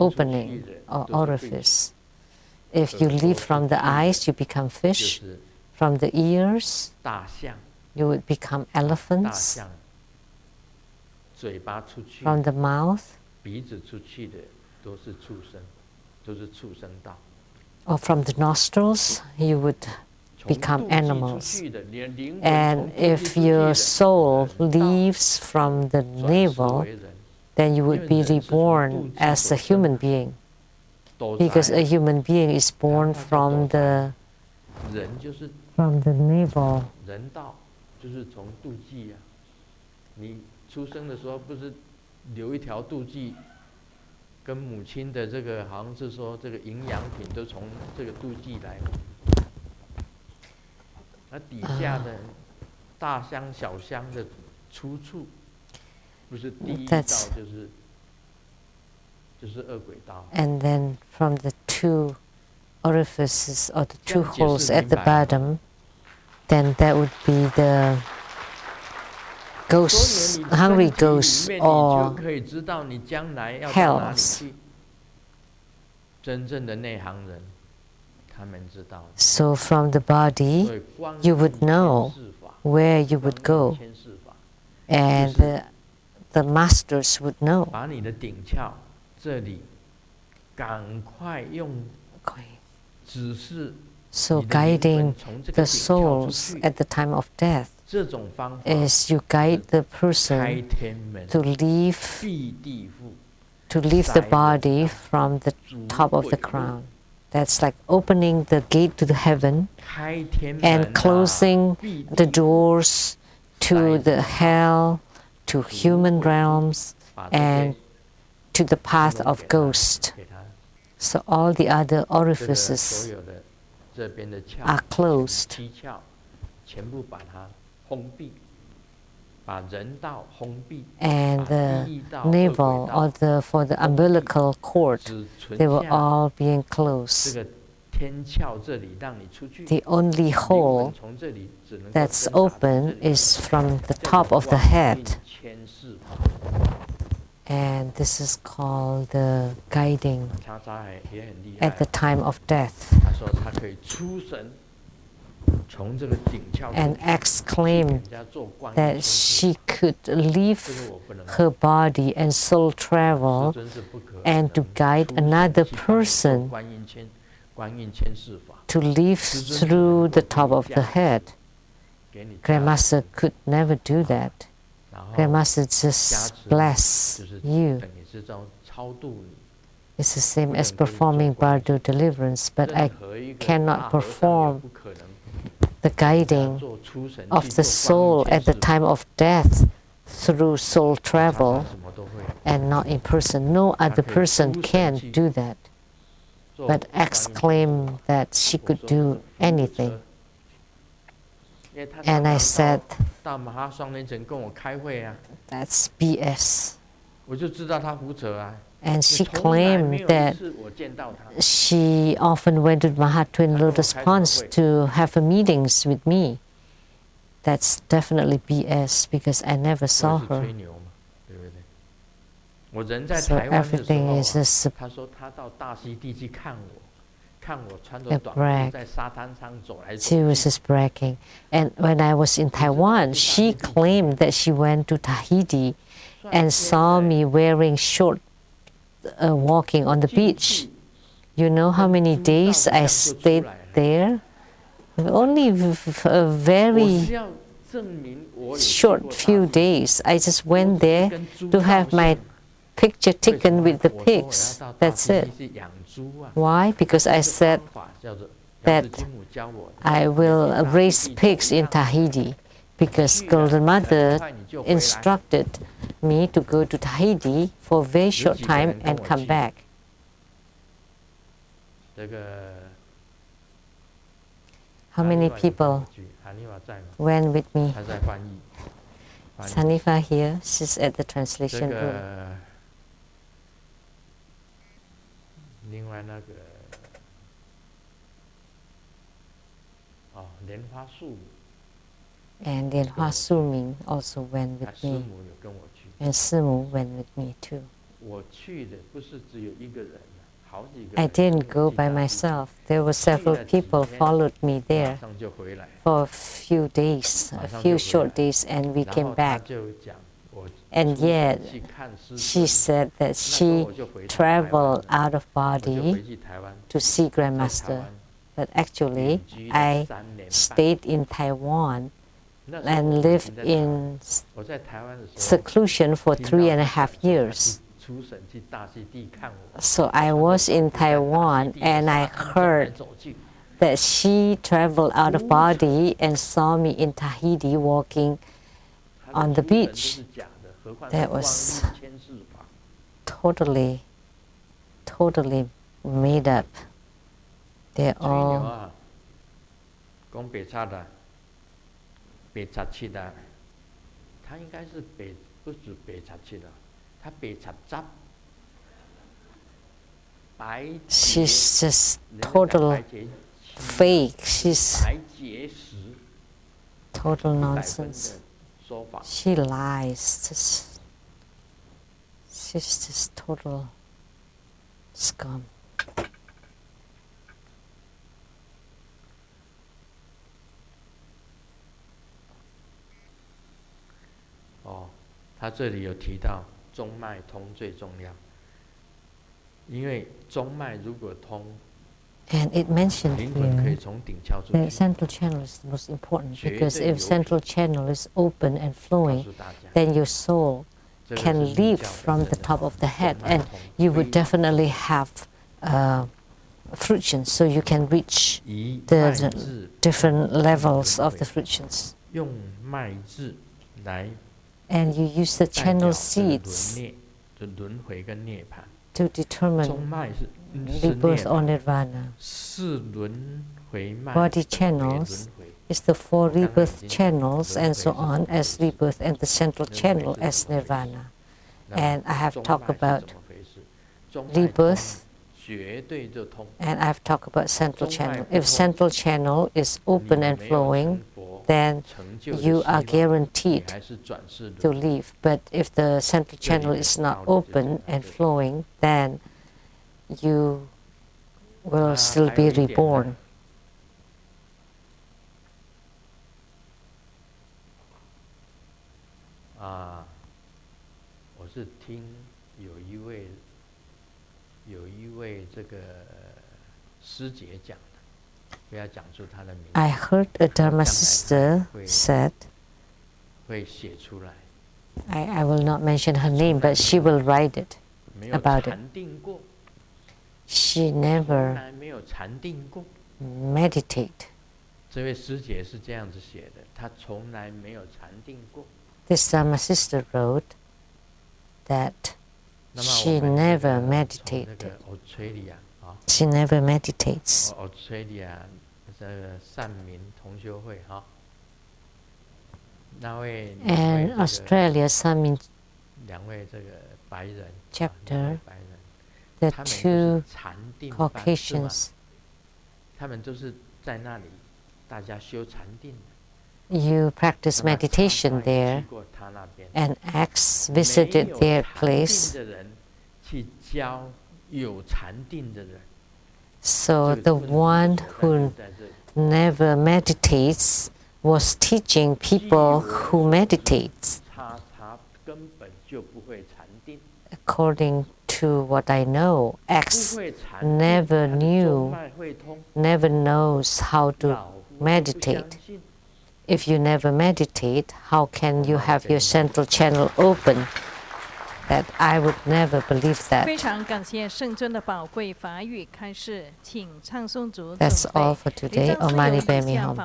opening or orifice. If you leave from the eyes, you become fish. From the ears, you would become elephants. From the mouth, or from the nostrils, you would become animals. And if your soul leaves from the navel, then you would be reborn as a human being. Because a human being is born from the navel. 出处不是第一道 That's 就是恶鬼道。 And then from the 2 orifices or the 2 这样解释 holes at the 明白了吗？ bottom, then that would be the 所 ghosts, 以你的 hungry 身体里 ghosts 面，你就 or 可以知道你将来要到哪里 hells. 去。真正的内行人，他们知道。 So from the 所 body, 以光 you 阴 would know 牵示法， where you 光 would 阴 go, 牵示法， and 就是 the masters would know. 把你的顶窍这里赶快用指示 So 你的灵魂 guiding 从这个 the 顶窍出 souls 去， at the time of death 这种方法 is you guide the 开 person 天门， to leave 闭地府， the 塞 body 人道， from the 逐 top of the 鬼路， crown. That's like opening the gate to the heaven 开天门 and 啊 closing 闭 the 地府， doors to 塞 the 人道， hell, to 逐 human 鬼路， realms, 把这 and 些 to the path 弄 of 给他， ghost. 给他 So all the other 这个 orifices 所有的这边的窍 are closed. 七窍，全部把它封闭，把人道封闭， And 把 the 地狱道、恶 navel 鬼 or 道 for the umbilical cord, 只存 they were 下 all being 这 closed. 个天窍这里让你出去。 The only 灵魂 hole 从这里只能够 that's 挣扎到这 open 里 is from the 叫 top 做 of the 光 head, 阴牵示法。 and this is called the guiding 查查也很厉 at 害 the，time of death. 他说他可以出神，从这个顶窍出 And 去 exclaim 给人家做光阴 that 牵示 she could 这 leave 个我不能， her body and soul 师 travel 尊是不可 and 能 to guide 出神 another 去帮你做 person 观音牵示法， to live through the top of the head. 给你加 Grandmaster 持， could never do that. 然后 Grandmaster 加 just 持 bless 就是 you. 等于是这种超度你。 It's the same 不 as 能给你做 performing 光阴 bardo deliverance, but 任 I 何一个 cannot 大和尚也 perform 不可能 the guiding 做出神 of 去 the 做 soul 光阴牵 at the 示 time 法 of death through soul 查查 travel 什么都会 and not in person. No other 可以 person 出神 can 去 do that, 做 but 观音牵示 exclaim 法 that she 我 could 说 do 这个 anything. 因为他 And I 常 said, 常到马哈双年城跟我开会啊， that's BS. 我就知道他胡扯啊。 And 我 she 从来没 claimed 有一 that 次我见到他， she often went to Mahat Twin Lotus Ponds to have meetings with me. That's definitely BS because I never 我 saw 是吹 her. 牛嘛，对不对？我人在 So 台湾的时 everything 候 is 啊， a sup- 他说他到大溪地去看我，看我穿着 A 短 brag 裤在沙滩上走来 She 走 was 去。 just bragging. And when I was in Taiwan, she claimed that she went to Tahiti 算 and 现 saw 在 me wearing short walking on the 进 beach. 去 You know how 跟 many 猪照 days 不 I 像就出 stayed 来了。 there? Only a 我 very 是要证明我有去 short 过大 few 溪 days. I just 我 went 只是 there 跟猪 to 照 have my 相 picture 为什 taken 么 with the 我说我要 pigs. 到大 That's 溪 it. 地是养猪啊。 Why? Because I 这 said 方法叫做 that 药师金母教我的 I will 你去大 raise 溪地走 pigs 一 in 趟 Tahiti because 去了 Golden 很 Mother 快你就回来。 instructed me to go to Tahiti for a very short 几个 time 人跟 and 我 come 去 back. 这个 How 哈 many 尼瓦也跟 people 我去哈尼瓦在吗？ went with me? 他在翻译。翻译 Sanifa here, she's at the 这 translation room. 个另外那个哦，莲花树， And then Hua Su-ming also went 他 with 师 me. 母有跟我去。 And Simu went with me too. 我去的不是只有一个人，好几个 I 人跟 didn't 我 go 去 by 大溪 myself. There were several people followed me 马 there 上就回来， for a few days, a 马上 few 就回来。 short days, and we 然 came 后他 back. 就讲我 And 出 yet, 去看师 she 尊， said that 那时候 she 我就回到台湾 traveled 了 out of 我就 body 回去台湾， to see 在台 Grandmaster. 湾 But actually, 隐居了 I 3年半。 stayed in Taiwan 那时候 and 我已 lived 经在台湾 in 我在台湾的时候， seclusion for 听到 3.5 他讲说他 years. 去出省去大溪地看我。 So I was in Taiwan and I heard 走去 that she traveled out of body and saw me in Tahiti walking 他 on 的 the 出省都 beach. 是假的，何况是 That 光 was 阴牵示法。 totally made up. They're 吹牛 all 啊，讲白贼的，白贼七的，他应该是不是北察去了，他北察扎。She's just total fake. She's total nonsense. She lies. She's just total scum. 他这里有提到中脉通最重要，因为中脉如果通。And it mentioned here the central channel is the most important, because if central channel is open and flowing, then your soul can leave from the top of the head, and you would definitely have fruition, so you can reach the different levels of the fruitions. And you use the channel seeds to determine rebirth or nirvana. Body channels is the 4 rebirth channels and so on as rebirth, and the central channel as nirvana. And I have talked about rebirth, and I've talked about central channel. If central channel is open and flowing, then you are guaranteed to leave. But if the central channel is not open and flowing, then you will still be reborn. I heard a Dharma sister said, I will not mention her name, but she will write it about it. She never meditate. This Dharma sister wrote that she never meditated. She never meditates. And Australia, Sanmin chapter, the 2 Caucasians, you practice meditation there, and X visited their place. So the one who never meditates was teaching people who meditate. According to what I know, X never knows how to meditate. If you never meditate, how can you have your central channel open? That I would never believe that. That's all for today. Om Mani Padme Hum.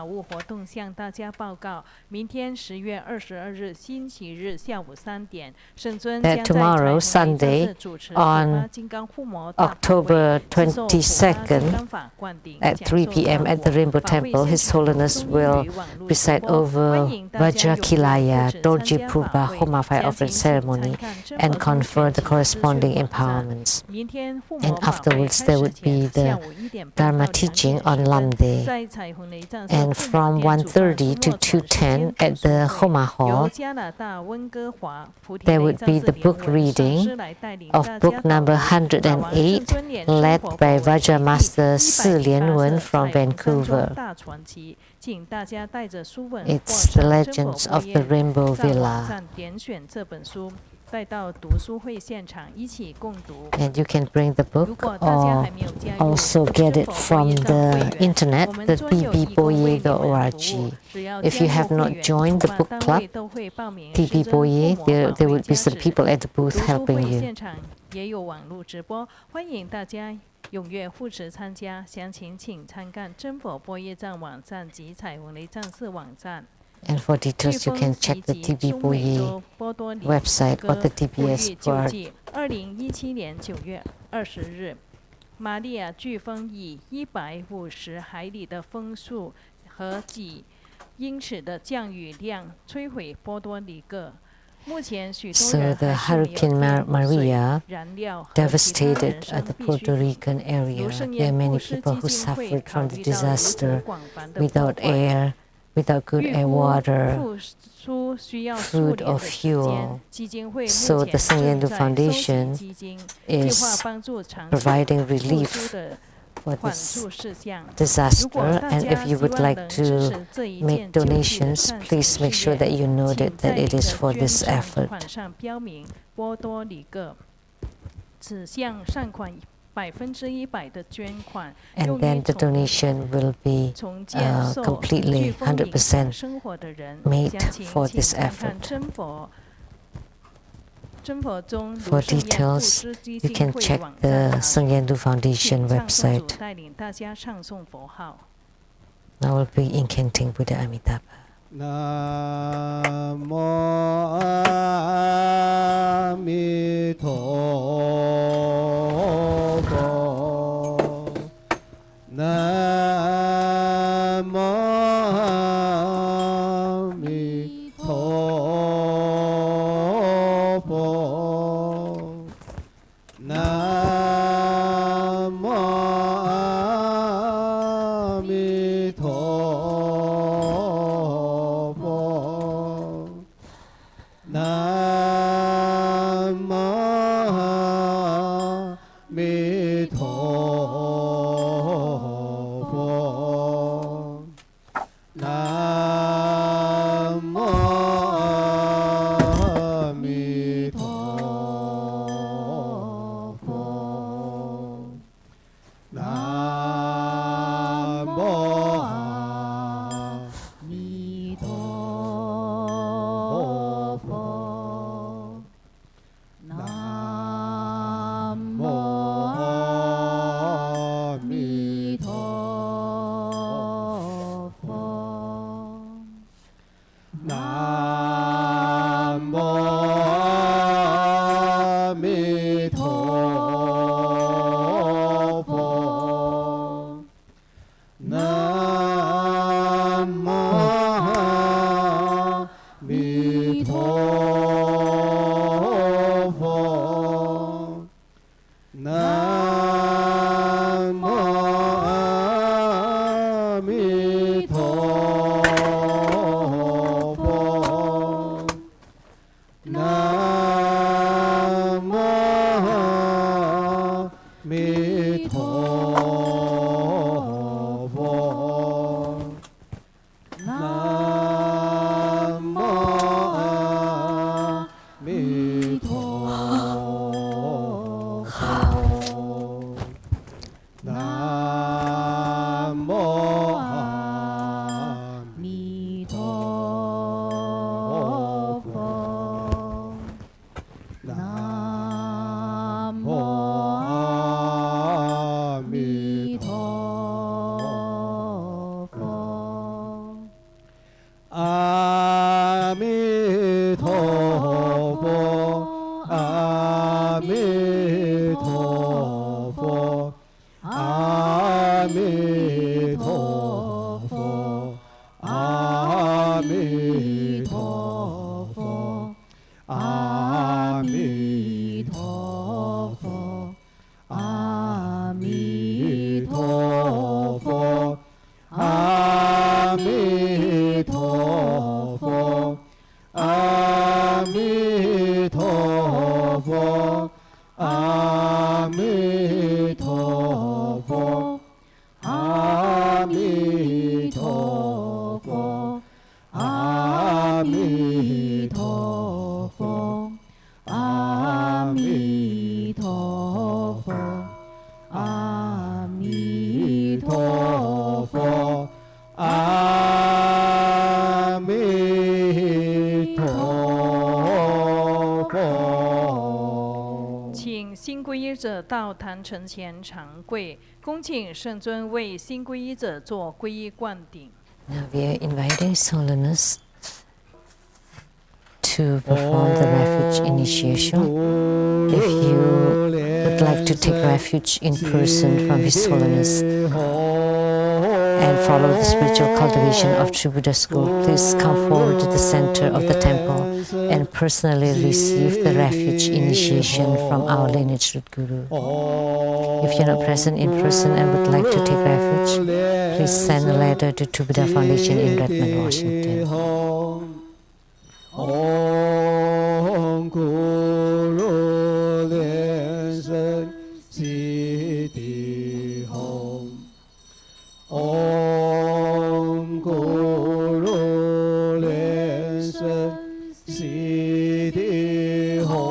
That tomorrow, Sunday, on October 22nd, at 3 p.m. at the Rainbow Temple, His Holiness will recite over Vajrakilaya, Dorji Purba Homa Fire Offering Ceremony, and confer the corresponding empowerments. And afterwards there would be the Dharma teaching on Lamdre. And from 1:30 to 2:10 at the Homa Hall, there would be the book reading of book number 108, led by Vajra Master Si Lianwen from Vancouver. It's the Legends of the Rainbow Villa. And you can bring the book or also get it from the internet, the tbboye.org. If you have not joined the book club, tbboye, there would be some people at the booth helping you. 踊跃护持参加，详情请参看真佛波业藏网站及彩虹雷藏寺网站。 And for details, you can check the TB Boye website or the TBS board. 2017年9月20日，玛利亚飓风以150海里的风速和几因此的降雨量摧毁波多黎各。目前许多 So 人 the 还是没有 Hurricane 电、水、 Maria 燃料和其他 devastated 人 at 生 the 必 Puerto 需品。 Rican area. 如圣 There are 言 many 布施 people 基 who 金会 suffered 考 from the 虑到如此 disaster 广泛的破 without 坏， air, without good 预 air, 估 water, 付出需要数 food 年 or 的时间 fuel. 基金会 So 目 the 前 Sangyendu 正在收集 Foundation 基金，计划 is 帮助长期 providing 复苏 relief 的 for 缓 this 处事项。如 disaster. 果大 And 家 if you 希 would 望 like 能支 to 持这一 make 件救济的 donations, 善行 please make 事 sure that 业， you know 请 that 在 it 您 is 的 for 捐 this 赠 effort. 款上标明波多黎各。此项善款100%的捐款 And 用 then 于 the 重 donation will be 重建受 completely 飓风影响 100% 生活的人。 made 详情 for 请 this 看看 effort. 真佛中 For 卢圣彦布 details, 施基 you 金 can 会 check 网站 the 查询。 Sangyendu Foundation 请唱诵组 website. 带领大家唱诵佛号。 Now we'll be incanting Buddha Amitabha. 南无阿弥陀佛，南无阿弥陀佛，南无阿弥陀佛。 南无阿弥陀佛，南无阿弥陀佛，南无阿弥陀佛。 南无阿弥陀佛，南无阿弥陀佛，南无阿弥陀佛。 南无阿弥陀佛，南无阿弥陀佛，南无阿弥陀佛。 南无阿弥陀佛，南无阿弥陀佛，阿弥陀佛，阿弥陀佛。 阿弥陀佛，阿弥陀佛，阿弥陀佛，阿弥陀佛，阿弥陀佛，阿弥陀佛，阿弥陀佛，阿弥陀佛，阿弥陀佛，阿弥陀佛，阿弥陀佛，阿弥陀佛。 请新皈依者到坛城前长跪，恭请圣尊为新皈依者做皈依灌顶。 Now we are inviting His Holiness to perform the refuge initiation. If you would like to take refuge in person from His Holiness, and follow the spiritual cultivation of True Buddha School, please come forward to the center of the temple and personally receive the refuge initiation from our lineage root guru. If you're not present in person and would like to take refuge, please send a letter to True Buddha Foundation in Redmond, Washington. Om Guru Liên Sơn Si Ti Hồng. Om Guru Liên Sơn Si Ti Hồng.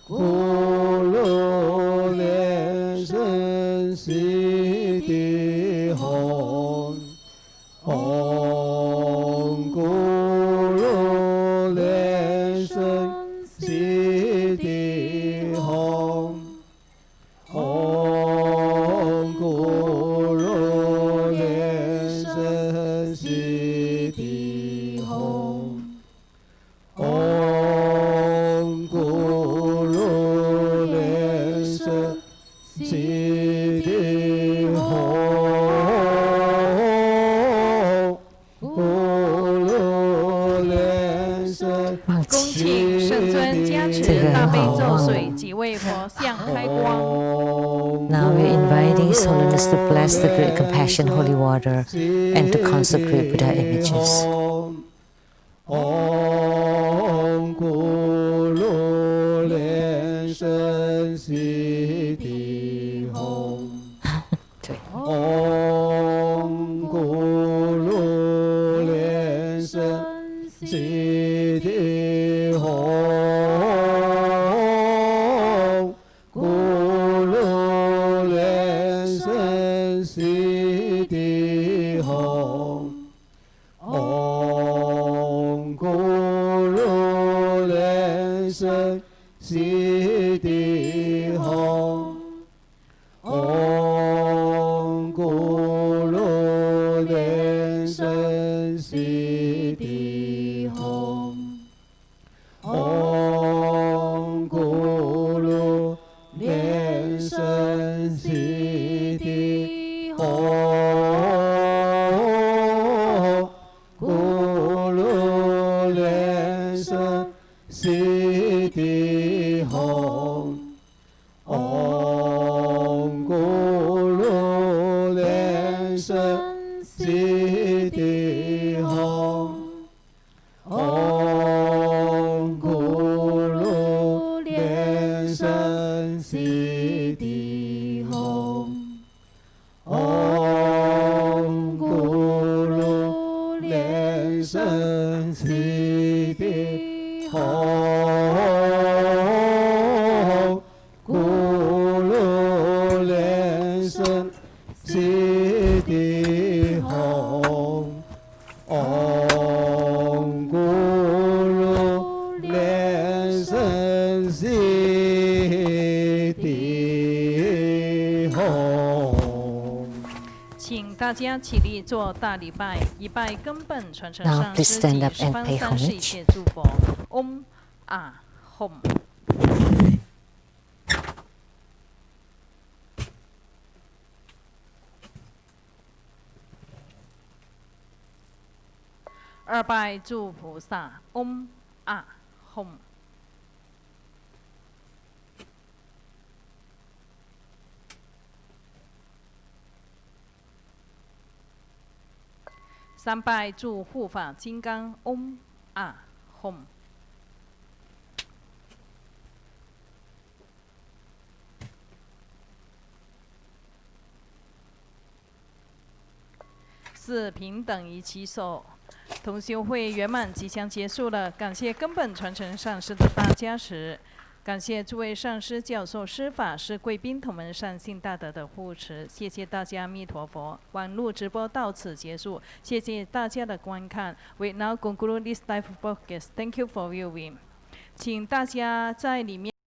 Guru Liên Sơn Si Ti Hồng. Om Guru Liên Sơn Si Ti Hồng. Om Guru Liên Sơn Si Ti Hồng. Om Guru Liên Sơn Si Ti Hồng. Guru Liên Sơn 恭请圣尊加持大悲咒水几位佛像开光。 Now we're inviting His Holiness to bless the great compassion holy water and to consecrate Buddha images. Om Guru Liên Sơn Si Ti Hồng. Om Guru Liên Sơn Si Ti Hồng. Guru Liên Sơn Si Ti Hồng. Om Guru Liên Sơn Si Ti Hồng. Om Guru Liên Sơn Si Ti Hồng. Om Guru Liên Sơn Si Ti Hồng. Guru Liên Sơn Si Ti Hồng. Om Guru Liên Sơn Si Ti Hồng. Om Guru Liên Sơn Si Ti Hồng. Om Guru Liên Sơn Si Ti Hồng. Guru Liên Sơn Si Ti Hồng. Om Guru Liên Sơn Si Ti Hồng. 请大家起立做大礼拜，一拜根本传承 Now 上 please 师 stand 及 up 十 and 方 pay 三世一 homage. 切诸佛。嗡啊吽。二拜诸菩萨，嗡啊吽。三拜诸护法金刚，嗡啊吽。四平等一起手。同修会圆满即将结束了，感谢根本传承上师的大加持，感谢诸位上师、教授、师法师、贵宾同门善信大德的护持，谢谢大家，阿弥陀佛。网络直播到此结束，谢谢大家的观看。We now conclude this live broadcast. Thank you for viewing. 请大家在里面。